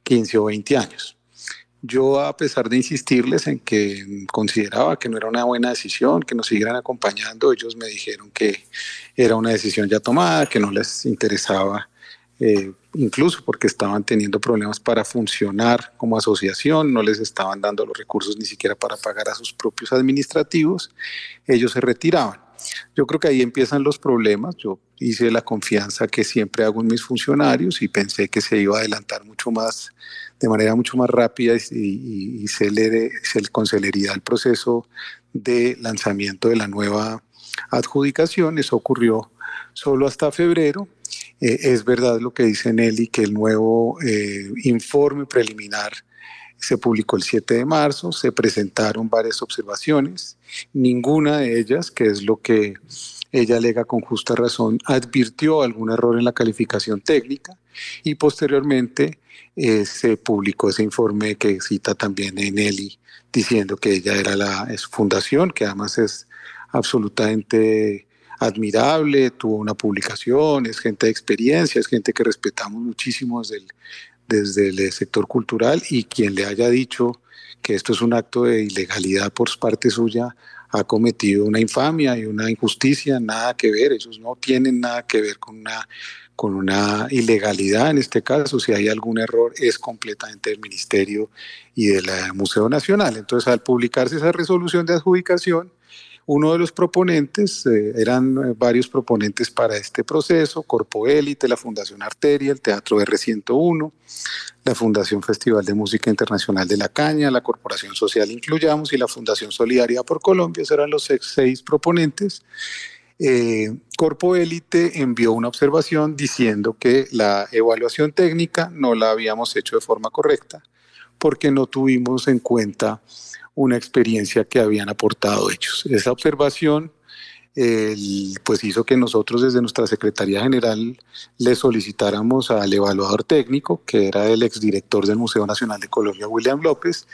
15 o 20 años. Yo, a pesar de insistirles en que consideraba que no era una buena decisión, que nos siguieran acompañando, ellos me dijeron que era una decisión ya tomada, que no les interesaba, incluso porque estaban teniendo problemas para funcionar como asociación, no les estaban dando los recursos ni siquiera para pagar a sus propios administrativos, ellos se retiraban. Yo creo que ahí empiezan los problemas. Yo hice la confianza que siempre hago en mis funcionarios y pensé que se iba a adelantar mucho más, de manera mucho más rápida y con celeridad el proceso de lanzamiento de la nueva adjudicación. Eso ocurrió solo hasta febrero. Es verdad lo que dice Nelly, que el nuevo informe preliminar se publicó el 7 de marzo, se presentaron varias observaciones, ninguna de ellas, que es lo que ella alega con justa razón, advirtió algún error en la calificación técnica y posteriormente se publicó ese informe que cita también Eneli, diciendo que ella era es fundación, que además es absolutamente admirable, tuvo una publicación, es gente de experiencia, es gente que respetamos muchísimo desde el sector cultural, y quien le haya dicho que esto es un acto de ilegalidad por parte suya ha cometido una infamia y una injusticia, nada que ver, ellos no tienen nada que ver con una ilegalidad en este caso. Si hay algún error es completamente del Ministerio y del Museo Nacional. Entonces, al publicarse esa resolución de adjudicación, uno de los proponentes, eran varios proponentes para este proceso: Corpo Élite, la Fundación Arteria, el Teatro R101, la Fundación Festival de Música Internacional de la Caña, la Corporación Social Incluyamos y la Fundación Solidaridad por Colombia. Esos eran los seis proponentes. Corpo Élite envió una observación diciendo que la evaluación técnica no la habíamos hecho de forma correcta porque no tuvimos en cuenta una experiencia que habían aportado ellos. Esa observación pues hizo que nosotros desde nuestra Secretaría General le solicitáramos al evaluador técnico, que era el exdirector del Museo Nacional de Colombia, William López,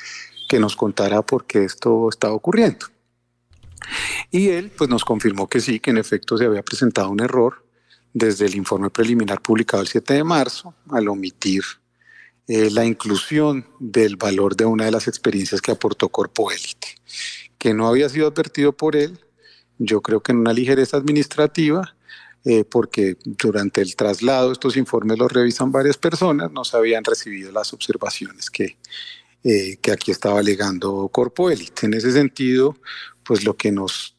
que nos contara por qué esto estaba ocurriendo. Y él pues nos confirmó que sí, que en efecto se había presentado un error desde el informe preliminar publicado el 7 de marzo al omitir la inclusión del valor de una de las experiencias que aportó Corpo Élite, que no había sido advertido por él, yo creo que en una ligereza administrativa, porque durante el traslado estos informes los revisan varias personas, no se habían recibido las observaciones que aquí estaba alegando Corpo Élite. En ese sentido, pues lo que nos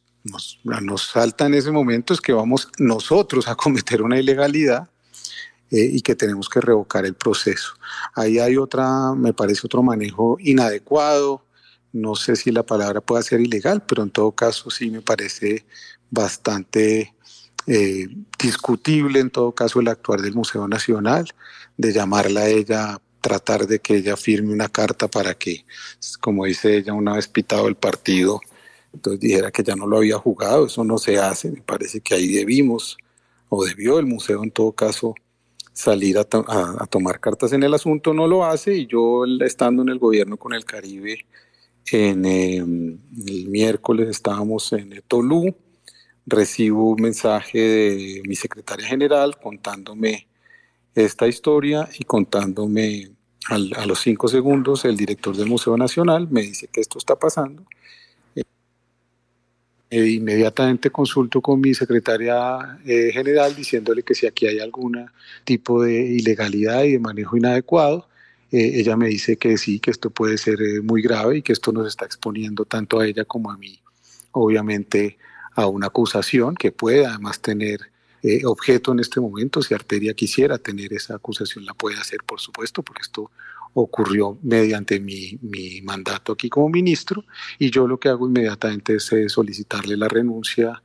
salta en ese momento es que vamos nosotros a cometer una ilegalidad y que tenemos que revocar el proceso. Ahí hay me parece otro manejo inadecuado, no sé si la palabra pueda ser ilegal, pero en todo caso sí me parece bastante discutible en todo caso el actuar del Museo Nacional, de llamarla a ella, tratar de que ella firme una carta para que, como dice ella, una vez pitado el partido, entonces dijera que ya no lo había jugado. Eso no se hace. Me parece que ahí debió el museo en todo caso salir a tomar cartas en el asunto. No lo hace, y yo, estando en el gobierno con el Caribe, el miércoles estábamos en Tolú, recibo un mensaje de mi secretaria general contándome esta historia y contándome a los 5 segundos el director del Museo Nacional me dice que esto está pasando. Inmediatamente consulto con mi secretaria general diciéndole que si aquí hay algún tipo de ilegalidad y de manejo inadecuado. Ella me dice que sí, que esto puede ser muy grave y que esto nos está exponiendo tanto a ella como a mí, obviamente, a una acusación que puede además tener objeto en este momento. Si Arteria quisiera tener esa acusación, la puede hacer, por supuesto, porque esto ocurrió mediante mi mandato aquí como ministro, y yo lo que hago inmediatamente es solicitarle la renuncia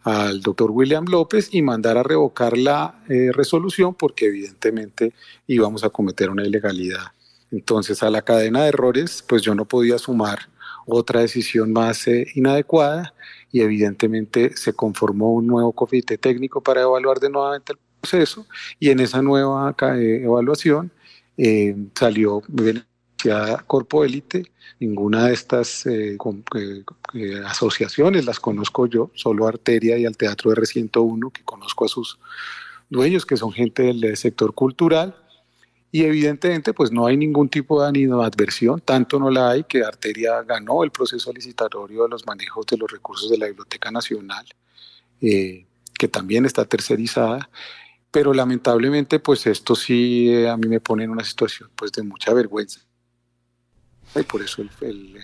al doctor William López y mandar a revocar la resolución, porque evidentemente íbamos a cometer una ilegalidad. Entonces, a la cadena de errores, pues yo no podía sumar otra decisión más inadecuada, y evidentemente se conformó un nuevo comité técnico para evaluar de nuevamente el proceso, y en esa nueva evaluación salió beneficiada Corpo Élite. Ninguna de estas asociaciones las conozco yo, solo Arteria y al Teatro R101, que conozco a sus dueños, que son gente del sector cultural, y evidentemente pues no hay ningún tipo de animadversión, tanto no la hay que Arteria ganó el proceso licitatorio de los manejos de los recursos de la Biblioteca Nacional, que también está tercerizada. Pero lamentablemente, pues esto sí a mí me pone en una situación pues de mucha vergüenza. Y por eso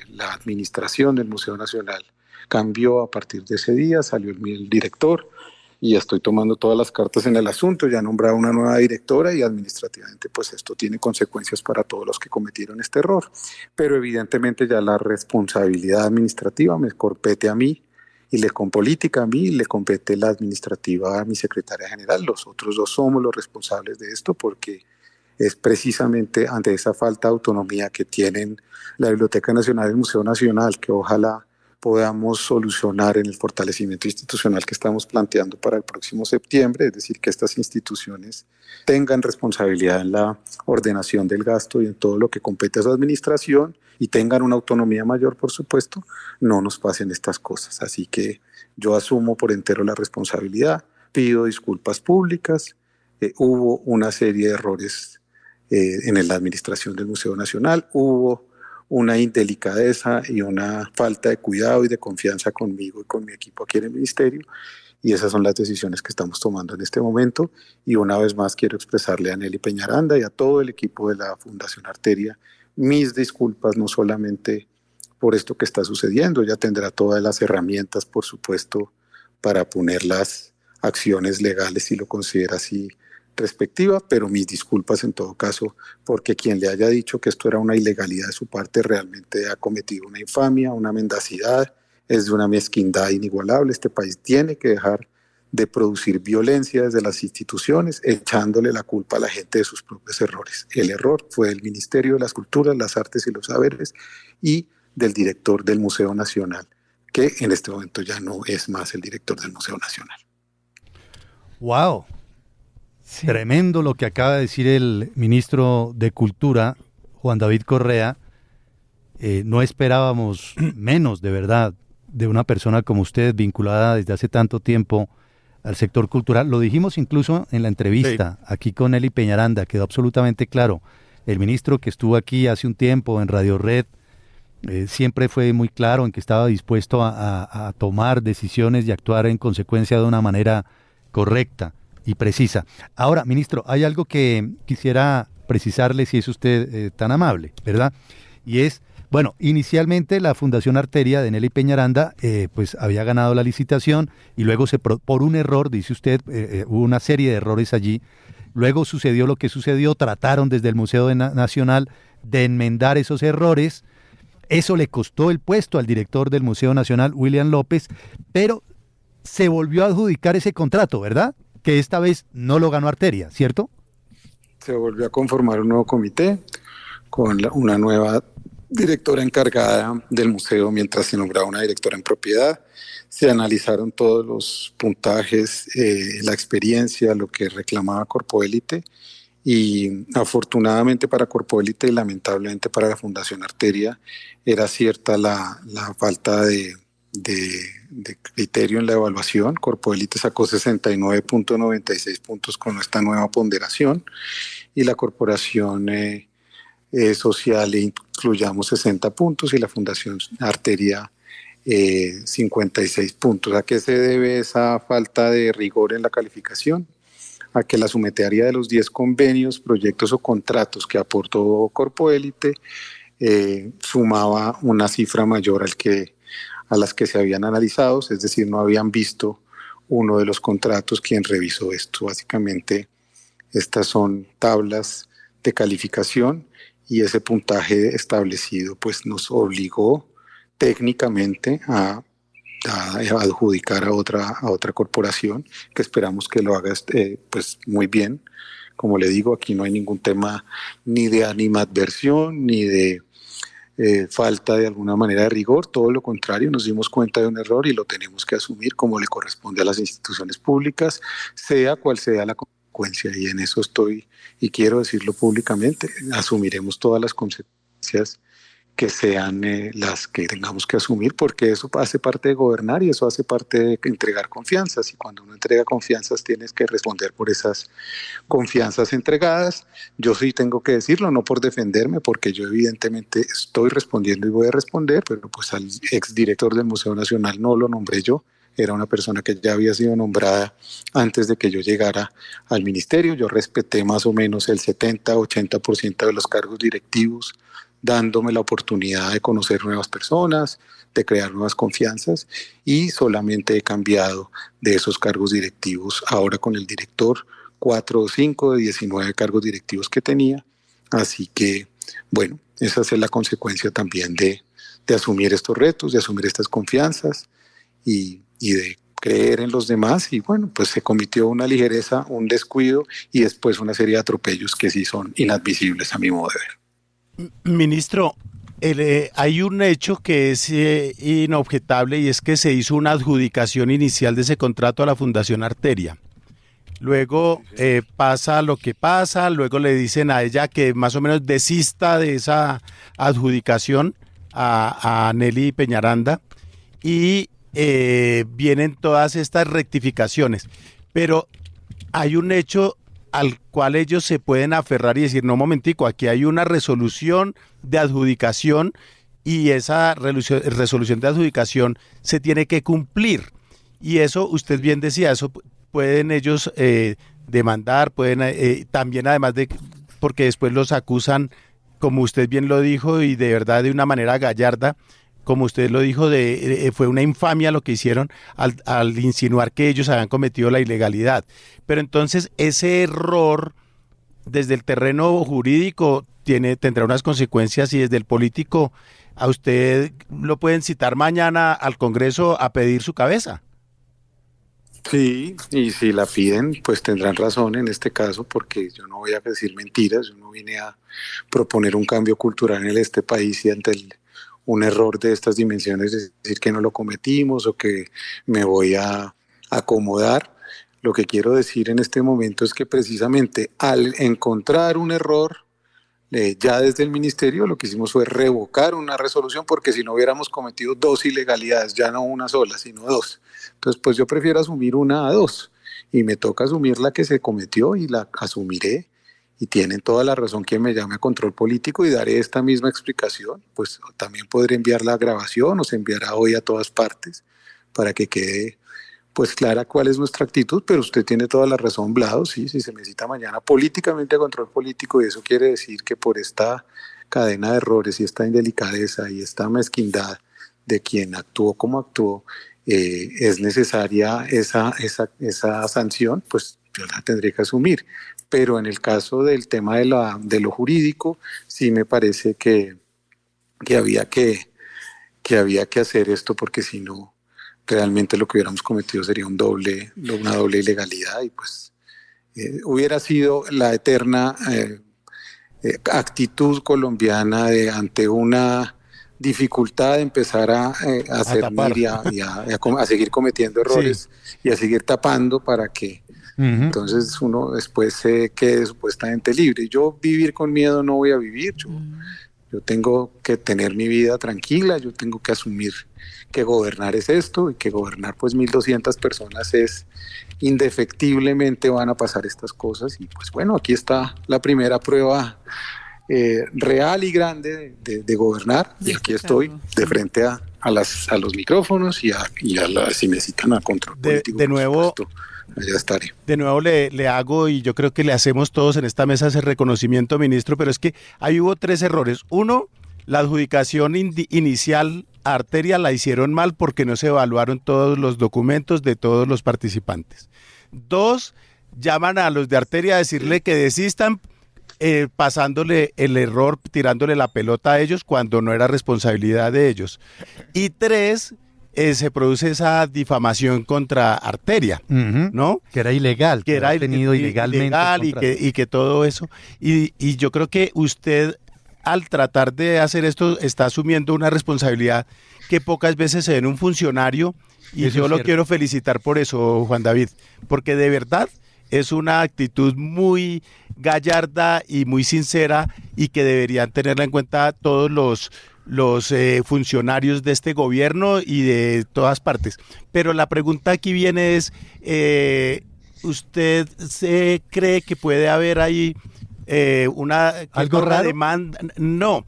la administración del Museo Nacional cambió a partir de ese día, salió el director, y estoy tomando todas las cartas en el asunto. Ya he nombrado una nueva directora, y administrativamente pues esto tiene consecuencias para todos los que cometieron este error. Pero evidentemente ya la responsabilidad administrativa me compete a mí, y le con política a mí, le compete la administrativa a mi secretaria general. Los otros dos somos los responsables de esto, porque es precisamente ante esa falta de autonomía que tienen la Biblioteca Nacional y el Museo Nacional, que ojalá podamos solucionar en el fortalecimiento institucional que estamos planteando para el próximo septiembre, es decir, que estas instituciones tengan responsabilidad en la ordenación del gasto y en todo lo que compete a su administración y tengan una autonomía mayor, por supuesto, no nos pasen estas cosas. Así que yo asumo por entero la responsabilidad, pido disculpas públicas, hubo una serie de errores en la administración del Museo Nacional, hubo una indelicadeza y una falta de cuidado y de confianza conmigo y con mi equipo aquí en el ministerio, y esas son las decisiones que estamos tomando en este momento. Y una vez más quiero expresarle a Nelly Peñaranda y a todo el equipo de la Fundación Arteria mis disculpas, no solamente por esto que está sucediendo, ella tendrá todas las herramientas, por supuesto, para poner las acciones legales si lo considera así respectiva, pero mis disculpas en todo caso, porque quien le haya dicho que esto era una ilegalidad de su parte realmente ha cometido una infamia, una mendacidad, es de una mezquindad inigualable. Este país tiene que dejar de producir violencia desde las instituciones, echándole la culpa a la gente de sus propios errores. El error fue del Ministerio de las Culturas, las Artes y los Saberes y del director del Museo Nacional, que en este momento ya no es más el director del Museo Nacional.
¡Wow! Sí. Tremendo lo que acaba de decir el ministro de Cultura, Juan David Correa. No esperábamos menos, de verdad, de una persona como usted, vinculada desde hace tanto tiempo al sector cultural. Lo dijimos incluso en la entrevista, sí, aquí con Nelly Peñaranda, quedó absolutamente claro. El ministro que estuvo aquí hace un tiempo en Radio Red siempre fue muy claro en que estaba dispuesto a tomar decisiones y actuar en consecuencia de una manera correcta y precisa. Ahora, ministro, hay algo que quisiera precisarle, si es usted tan amable, ¿verdad? Y es, bueno, inicialmente la Fundación Arteria de Nelly Peñaranda pues había ganado la licitación y luego por un error, dice usted, hubo una serie de errores allí. Luego sucedió lo que sucedió, trataron desde el Museo Nacional de enmendar esos errores. Eso le costó el puesto al director del Museo Nacional, William López, pero se volvió a adjudicar ese contrato, ¿verdad? Que esta vez no lo ganó Arteria, ¿cierto?
Se volvió a conformar un nuevo comité con una nueva directora encargada del museo mientras se nombraba una directora en propiedad. Se analizaron todos los puntajes, la experiencia, lo que reclamaba Corpoélite, y afortunadamente para Corpoélite y lamentablemente para la Fundación Arteria era cierta la falta de criterio en la evaluación. Corpoélite sacó 69.96 puntos con esta nueva ponderación y la Corporación Social incluyamos 60 puntos y la Fundación Arteria 56 puntos. ¿A qué se debe esa falta de rigor en la calificación? A que la sumatoria de los 10 convenios, proyectos o contratos que aportó Corpoélite sumaba una cifra mayor a las que se habían analizado, es decir, no habían visto uno de los contratos quien revisó esto. Básicamente, estas son tablas de calificación y ese puntaje establecido pues nos obligó técnicamente a adjudicar a otra corporación, que esperamos que lo haga pues muy bien. Como le digo, aquí no hay ningún tema ni de animadversión, ni de falta de alguna manera de rigor, todo lo contrario, nos dimos cuenta de un error y lo tenemos que asumir como le corresponde a las instituciones públicas, sea cual sea la consecuencia, y en eso estoy y quiero decirlo públicamente, asumiremos todas las consecuencias que sean las que tengamos que asumir, porque eso hace parte de gobernar y eso hace parte de entregar confianzas, y cuando uno entrega confianzas tienes que responder por esas confianzas entregadas. Yo sí tengo que decirlo, no por defenderme, porque yo evidentemente estoy respondiendo y voy a responder, pero pues al exdirector del Museo Nacional no lo nombré yo, era una persona que ya había sido nombrada antes de que yo llegara al ministerio. Yo respeté más o menos el 70-80% de los cargos directivos, dándome la oportunidad de conocer nuevas personas, de crear nuevas confianzas, y solamente he cambiado de esos cargos directivos ahora con el director 4 o 5 de 19 cargos directivos que tenía. Así que, bueno, esa es la consecuencia también de asumir estos retos, de asumir estas confianzas y de creer en los demás, y bueno, pues se cometió una ligereza, un descuido y después una serie de atropellos que sí son inadmisibles a mi modo de ver.
Ministro, hay un hecho que es inobjetable, y es que se hizo una adjudicación inicial de ese contrato a la Fundación Arteria. Luego pasa lo que pasa, luego le dicen a ella que más o menos desista de esa adjudicación a Nelly Peñaranda, y vienen todas estas rectificaciones. Pero hay un hecho al cual ellos se pueden aferrar y decir, no, momentico, aquí hay una resolución de adjudicación y esa resolución de adjudicación se tiene que cumplir. Y eso, usted bien decía, eso pueden ellos demandar, pueden también, además de, porque después los acusan, como usted bien lo dijo, y de verdad de una manera gallarda, como usted lo dijo, fue una infamia lo que hicieron al insinuar que ellos habían cometido la ilegalidad. Pero entonces ese error desde el terreno jurídico tendrá unas consecuencias, y desde el político a usted lo pueden citar mañana al Congreso a pedir su cabeza.
Sí, y si la piden, pues tendrán razón en este caso, porque yo no voy a decir mentiras, yo no vine a proponer un cambio cultural en este país y ante un error de estas dimensiones decir que no lo cometimos o que me voy a acomodar. Lo que quiero decir en este momento es que precisamente al encontrar un error, ya desde el ministerio lo que hicimos fue revocar una resolución, porque si no hubiéramos cometido dos ilegalidades, ya no una sola, sino dos. Entonces, pues yo prefiero asumir una a dos, y me toca asumir la que se cometió y la asumiré. Y tienen toda la razón quien me llame a control político, y daré esta misma explicación. Pues también podré enviar la grabación, o se enviará hoy a todas partes para que quede pues clara cuál es nuestra actitud. Pero usted tiene toda la razón, Vlado, sí, si se necesita mañana políticamente a control político, y eso quiere decir que por esta cadena de errores y esta indelicadeza y esta mezquindad de quien actuó como actuó, es necesaria esa sanción, pues yo la tendré que asumir. Pero en el caso del tema de lo jurídico, sí me parece que había que hacer esto, porque si no, realmente lo que hubiéramos cometido sería una doble ilegalidad, y pues hubiera sido la eterna actitud colombiana de, ante una dificultad, de empezar a servir y a seguir cometiendo errores, sí, y a seguir tapando para que entonces uno después se quede supuestamente libre. Yo vivir con miedo no voy a vivir, yo tengo que tener mi vida tranquila, yo tengo que asumir que gobernar es esto, y que gobernar pues 1.200 personas es indefectiblemente, van a pasar estas cosas. Y pues bueno, aquí está la primera prueba real y grande de gobernar, y aquí estoy de frente a los micrófonos y si necesitan a control político,
de nuevo.
Ya estaré.
De nuevo le hago, y yo creo que le hacemos todos en esta mesa ese reconocimiento, ministro, pero es que ahí hubo 3 errores. Uno, la adjudicación inicial a Arteria la hicieron mal porque no se evaluaron todos los documentos de todos los participantes. 2, llaman a los de Arteria a decirle que desistan, pasándole el error, tirándole la pelota a ellos cuando no era responsabilidad de ellos. Y 3, se produce esa difamación contra Arteria, ¿no?
Que era ilegal,
que era
tenido ilegalmente
y que todo eso. Y yo creo que usted, al tratar de hacer esto, está asumiendo una responsabilidad que pocas veces se ve en un funcionario, y eso yo lo quiero felicitar por eso, Juan David, porque de verdad es una actitud muy gallarda y muy sincera, y que deberían tenerla en cuenta todos los funcionarios de este gobierno y de todas partes. Pero la pregunta aquí viene es, ¿usted se cree que puede haber ahí
algo raro?
Demanda? No,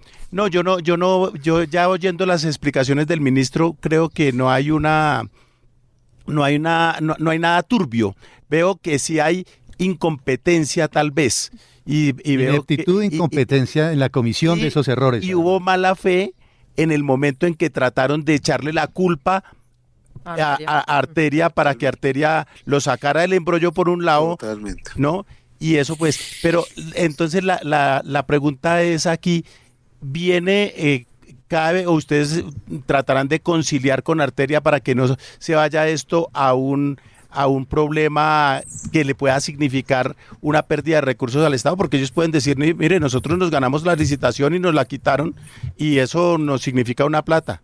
yo ya oyendo las explicaciones del ministro, creo que no hay nada turbio. Veo que sí hay incompetencia, tal vez. Y veo
ineptitud e incompetencia en la comisión de esos errores.
Y hubo mala fe en el momento en que trataron de echarle la culpa a Arteria para que Arteria lo sacara del embrollo por un lado.
Totalmente.
¿No? Y eso pues, pero entonces la pregunta es aquí, ¿viene, cabe, o ustedes tratarán de conciliar con Arteria para que no se vaya esto a un a un problema que le pueda significar una pérdida de recursos al Estado? Porque ellos pueden decir, mire, nosotros nos ganamos la licitación y nos la quitaron y eso nos significa una plata.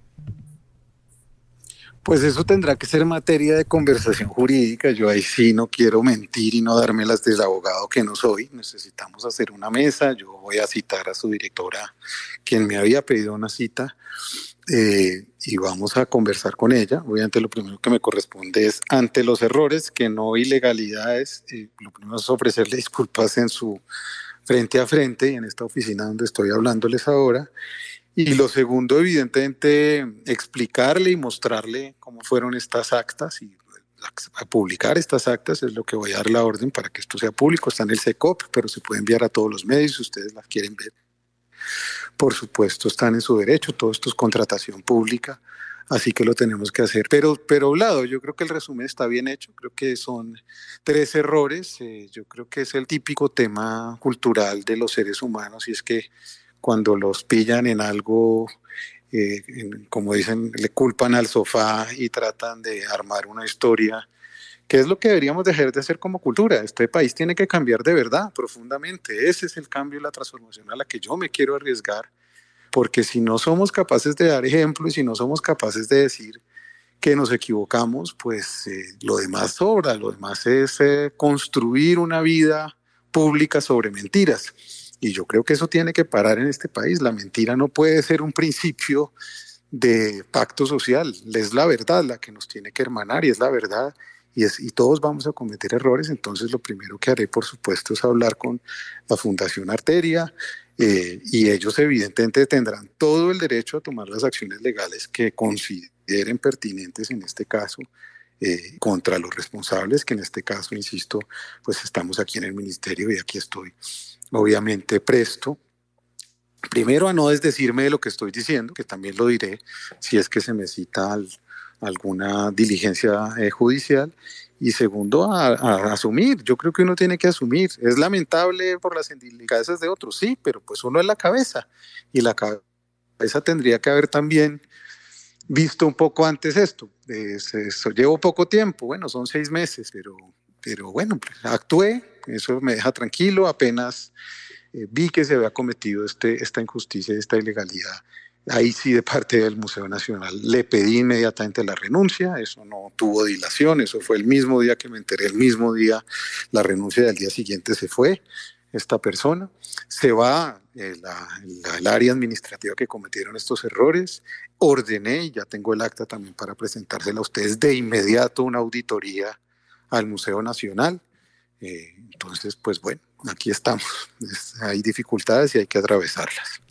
Pues eso tendrá que ser materia de conversación jurídica. Yo ahí sí no quiero mentir y no dármelas del abogado que no soy. Necesitamos hacer una mesa. Yo voy a citar a su directora, quien me había pedido una cita, y vamos a conversar con ella. Obviamente lo primero que me corresponde es, ante los errores, que no ilegalidades, lo primero es ofrecerle disculpas en su frente a frente, en esta oficina donde estoy hablándoles ahora. Y lo segundo, evidentemente, explicarle y mostrarle cómo fueron estas actas y a publicar estas actas es lo que voy a dar la orden para que esto sea público. Está en el SECOP, pero se puede enviar a todos los medios si ustedes las quieren ver. Por supuesto, están en su derecho, todo esto es contratación pública, así que lo tenemos que hacer. Pero Vlado, yo creo que el resumen está bien hecho, creo que son 3 errores, yo creo que es el típico tema cultural de los seres humanos, y es que cuando los pillan en algo, como dicen, le culpan al sofá y tratan de armar una historia, que es lo que deberíamos dejar de hacer como cultura. Este país tiene que cambiar de verdad, profundamente. Ese es el cambio y la transformación a la que yo me quiero arriesgar, porque si no somos capaces de dar ejemplo y si no somos capaces de decir que nos equivocamos, pues lo demás sobra, lo demás es construir una vida pública sobre mentiras. Y yo creo que eso tiene que parar en este país. La mentira no puede ser un principio de pacto social. Es la verdad la que nos tiene que hermanar y es la verdad. Y todos vamos a cometer errores. Entonces lo primero que haré, por supuesto, es hablar con la Fundación Arteria, y ellos evidentemente tendrán todo el derecho a tomar las acciones legales que consideren pertinentes en este caso, contra los responsables, que en este caso, insisto, pues estamos aquí en el ministerio y aquí estoy obviamente presto, primero a no desdecirme de lo que estoy diciendo, que también lo diré si es que se me cita alguna diligencia judicial, y segundo a asumir. Yo creo que uno tiene que asumir. Es lamentable por las indicaciones de otros, sí, pero pues uno es la cabeza, y la cabeza tendría que haber también visto un poco antes esto. Llevo poco tiempo, bueno, son 6 meses, pero bueno, pues, actué, eso me deja tranquilo. Apenas vi que se había cometido esta injusticia y esta ilegalidad, ahí sí, de parte del Museo Nacional, le pedí inmediatamente la renuncia. Eso no tuvo dilación, eso fue el mismo día que me enteré, el mismo día la renuncia, y al día siguiente se fue esta persona. Se va el área administrativa que cometieron estos errores. Ordené, y ya tengo el acta también para presentársela a ustedes, de inmediato una auditoría al Museo Nacional. Entonces, pues bueno, aquí estamos. Hay dificultades y hay que atravesarlas.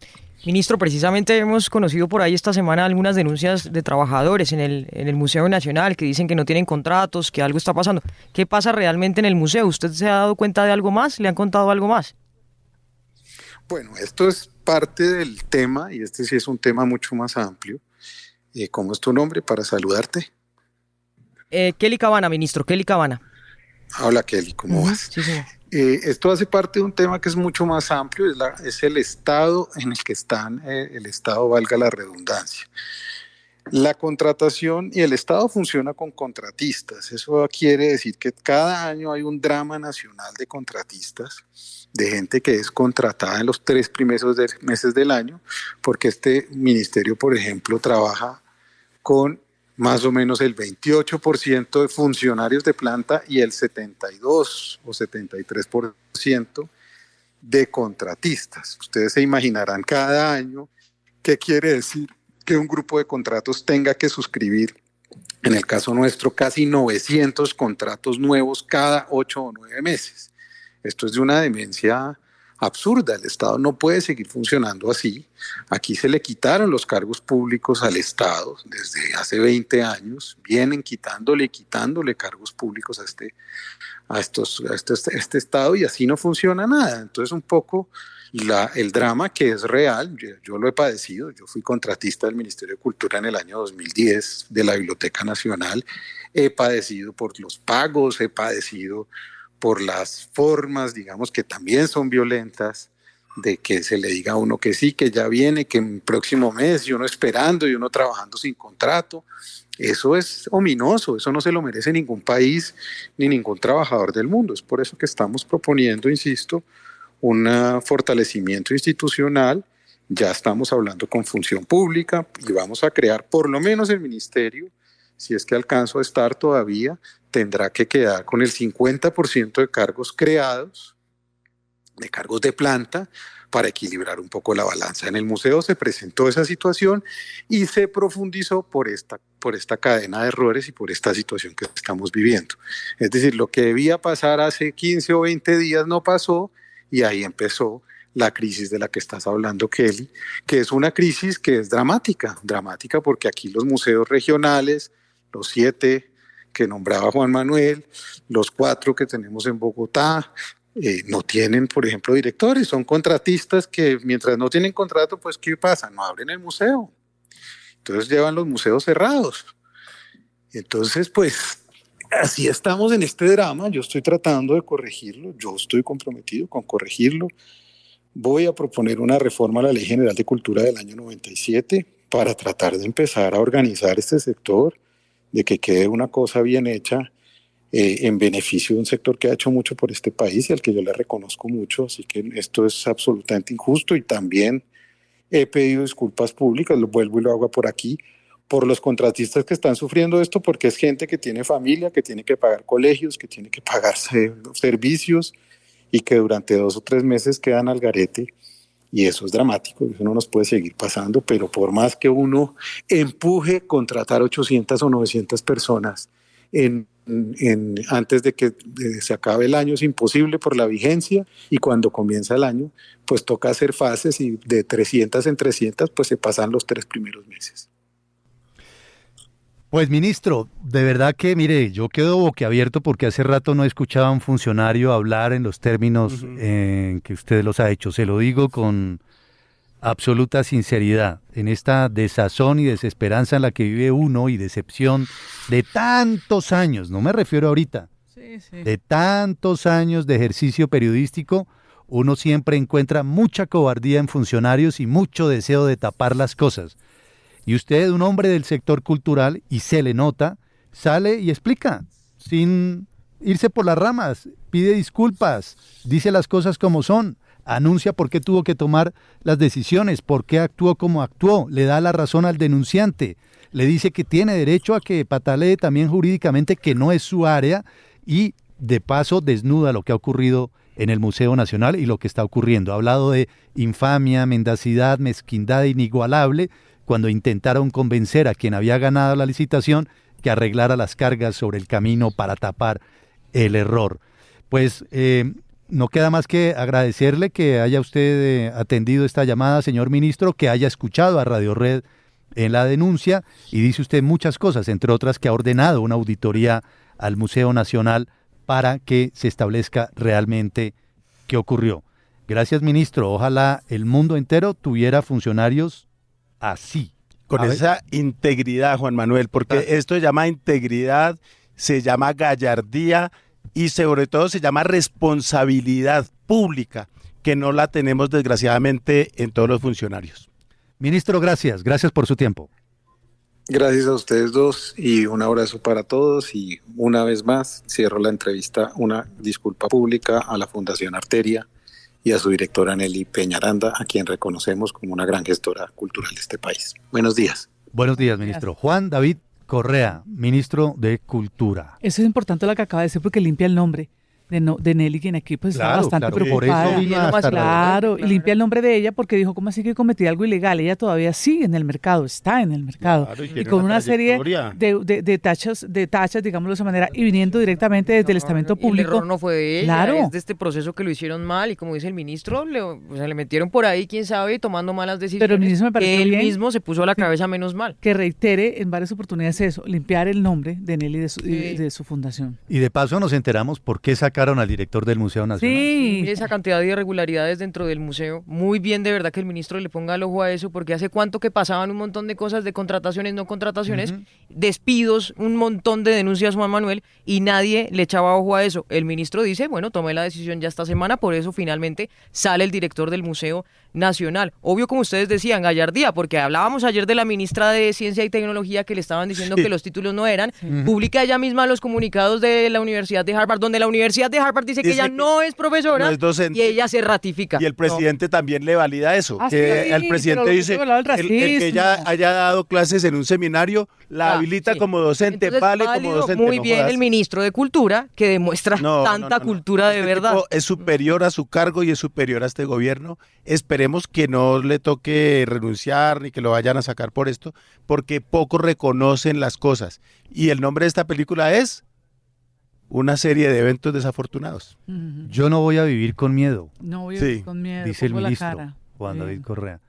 Ministro, precisamente hemos conocido por ahí esta semana algunas denuncias de trabajadores en el Museo Nacional que dicen que no tienen contratos, que algo está pasando. ¿Qué pasa realmente en el museo? ¿Usted se ha dado cuenta de algo más? ¿Le han contado algo más?
Bueno, esto es parte del tema, y este sí es un tema mucho más amplio. ¿Cómo es tu nombre para saludarte?
Kelly Cabana, ministro, Kelly Cabana.
Hola Kelly, ¿cómo vas?
Sí, señor.
Esto hace parte de un tema que es mucho más amplio, es el estado en el que están, el Estado, valga la redundancia. La contratación, y el Estado funciona con contratistas. Eso quiere decir que cada año hay un drama nacional de contratistas, de gente que es contratada en los 3 primeros meses del año, porque este ministerio, por ejemplo, trabaja con más o menos el 28% de funcionarios de planta y el 72 o 73% de contratistas. Ustedes se imaginarán cada año qué quiere decir que un grupo de contratos tenga que suscribir, en el caso nuestro, casi 900 contratos nuevos cada 8 o 9 meses. Esto es de una demencia absurda. El Estado no puede seguir funcionando así. Aquí se le quitaron los cargos públicos al Estado desde hace 20 años, vienen quitándole cargos públicos a este Estado, y así no funciona nada. Entonces un poco el drama, que es real, yo lo he padecido. Yo fui contratista del Ministerio de Cultura en el año 2010 de la Biblioteca Nacional. He padecido por los pagos, he padecido por las formas, digamos, que también son violentas de que se le diga a uno que sí, que ya viene, que el próximo mes, y uno esperando y uno trabajando sin contrato. Eso es ominoso, eso no se lo merece ningún país ni ningún trabajador del mundo. Es por eso que estamos proponiendo, insisto, un fortalecimiento institucional. Ya estamos hablando con Función Pública y vamos a crear por lo menos el ministerio, si es que alcanzo a estar todavía, tendrá que quedar con el 50% de cargos creados, de cargos de planta, para equilibrar un poco la balanza. En el museo se presentó esa situación y se profundizó por esta cadena de errores y por esta situación que estamos viviendo. Es decir, lo que debía pasar hace 15 o 20 días no pasó y ahí empezó la crisis de la que estás hablando, Kelly, que es una crisis que es dramática porque aquí los museos regionales, los 7 que nombraba Juan Manuel, los 4 que tenemos en Bogotá, no tienen, por ejemplo, directores, son contratistas que mientras no tienen contrato, pues ¿qué pasa? No abren el museo. Entonces llevan los museos cerrados. Entonces, pues, así estamos en este drama. Yo estoy tratando de corregirlo, yo estoy comprometido con corregirlo. Voy a proponer una reforma a la Ley General de Cultura del año 97 para tratar de empezar a organizar este sector, de que quede una cosa bien hecha, en beneficio de un sector que ha hecho mucho por este país y al que yo le reconozco mucho, así que esto es absolutamente injusto y también he pedido disculpas públicas, lo vuelvo y lo hago por aquí, por los contratistas que están sufriendo esto, porque es gente que tiene familia, que tiene que pagar colegios, que tiene que pagar servicios y que durante 2 o 3 meses quedan al garete y eso es dramático, eso no nos puede seguir pasando, pero por más que uno empuje contratar 800 o 900 personas antes de que se acabe el año es imposible por la vigencia y cuando comienza el año pues toca hacer fases y de 300 en 300 pues se pasan los 3 primeros meses.
Pues ministro, de verdad que mire, yo quedo boquiabierto porque hace rato no escuchaba a un funcionario hablar en los términos en que usted los ha hecho. Se lo digo con absoluta sinceridad, en esta desazón y desesperanza en la que vive uno y decepción de tantos años, no me refiero ahorita, de tantos años de ejercicio periodístico, uno siempre encuentra mucha cobardía en funcionarios y mucho deseo de tapar las cosas. Y usted, un hombre del sector cultural, y se le nota, sale y explica, sin irse por las ramas, pide disculpas, dice las cosas como son, anuncia por qué tuvo que tomar las decisiones, por qué actuó como actuó, le da la razón al denunciante, le dice que tiene derecho a que patalee también jurídicamente, que no es su área, y de paso desnuda lo que ha ocurrido en el Museo Nacional y lo que está ocurriendo. Ha hablado de infamia, mendacidad, mezquindad inigualable, cuando intentaron convencer a quien había ganado la licitación que arreglara las cargas sobre el camino para tapar el error. Pues no queda más que agradecerle que haya usted atendido esta llamada, señor ministro, que haya escuchado a Radio Red en la denuncia y dice usted muchas cosas, entre otras que ha ordenado una auditoría al Museo Nacional para que se establezca realmente qué ocurrió. Gracias, ministro. Ojalá el mundo entero tuviera funcionarios así.
Con esa integridad, Juan Manuel, porque esto se llama integridad, se llama gallardía y sobre todo se llama responsabilidad pública, que no la tenemos desgraciadamente en todos los funcionarios.
Ministro, gracias por su tiempo.
Gracias a ustedes dos y un abrazo para todos y una vez más cierro la entrevista, una disculpa pública a la Fundación Arteria y a su directora Nelly Peñaranda, a quien reconocemos como una gran gestora cultural de este país. Buenos días.
Buenos días, ministro. Juan David Correa, ministro de Cultura.
Eso es importante lo que acaba de decir porque limpia el nombre de Nelly, quien aquí pues está bastante preocupada.
Por eso vino hasta
claro, y limpia el nombre de ella porque dijo, ¿cómo así que cometí algo ilegal? Ella todavía sigue en el mercado, está en el mercado. Claro, y con una serie de tachas, digámoslo de esa manera, y viniendo directamente desde el estamento público.
El error no fue de ella, es de este proceso que lo hicieron mal, y como dice el ministro, le metieron por ahí, quién sabe, tomando malas decisiones.
Pero el ministro me parece
él
bien
mismo se puso a la cabeza menos mal.
Que reitere en varias oportunidades eso, limpiar el nombre de Nelly de su fundación.
Y de paso nos enteramos por qué esa sacaron al director del Museo Nacional.
Sí.
Mire esa cantidad de irregularidades dentro del museo. Muy bien, de verdad, que el ministro le ponga el ojo a eso, porque hace cuánto que pasaban un montón de cosas de contrataciones, no contrataciones, despidos, un montón de denuncias, Juan Manuel, y nadie le echaba ojo a eso. El ministro dice, bueno, tomé la decisión ya esta semana, por eso finalmente sale el director del Museo Nacional. Obvio, como ustedes decían, gallardía, porque hablábamos ayer de la ministra de Ciencia y Tecnología que le estaban diciendo que los títulos no eran. Publica ella misma los comunicados de la Universidad de Harvard, donde la Universidad de Harvard dice que ella no es profesora,
no es docente.
y ella se ratifica.
Y el presidente también le valida eso.
Ah,
Que
sí,
el presidente
pero
dice,
lo del
el que ella
racismo.
haya dado clases en un seminario, la habilita
Sí.
como docente,
Entonces,
vale como
válido,
docente.
muy
no
bien
jodas.
el ministro de Cultura, que demuestra tanta cultura de
Este
verdad.
tipo es superior a su cargo y es superior a este gobierno. Esperemos que no le toque renunciar ni que lo vayan a sacar por esto, porque poco reconocen las cosas. Y el nombre de esta película es Una serie de eventos desafortunados.
Ujú.
Yo no voy a vivir con miedo,
No voy a
Sí,
ir con miedo.
dice el
pongo la
ministro
cara.
Juan
Sí.
David Correa.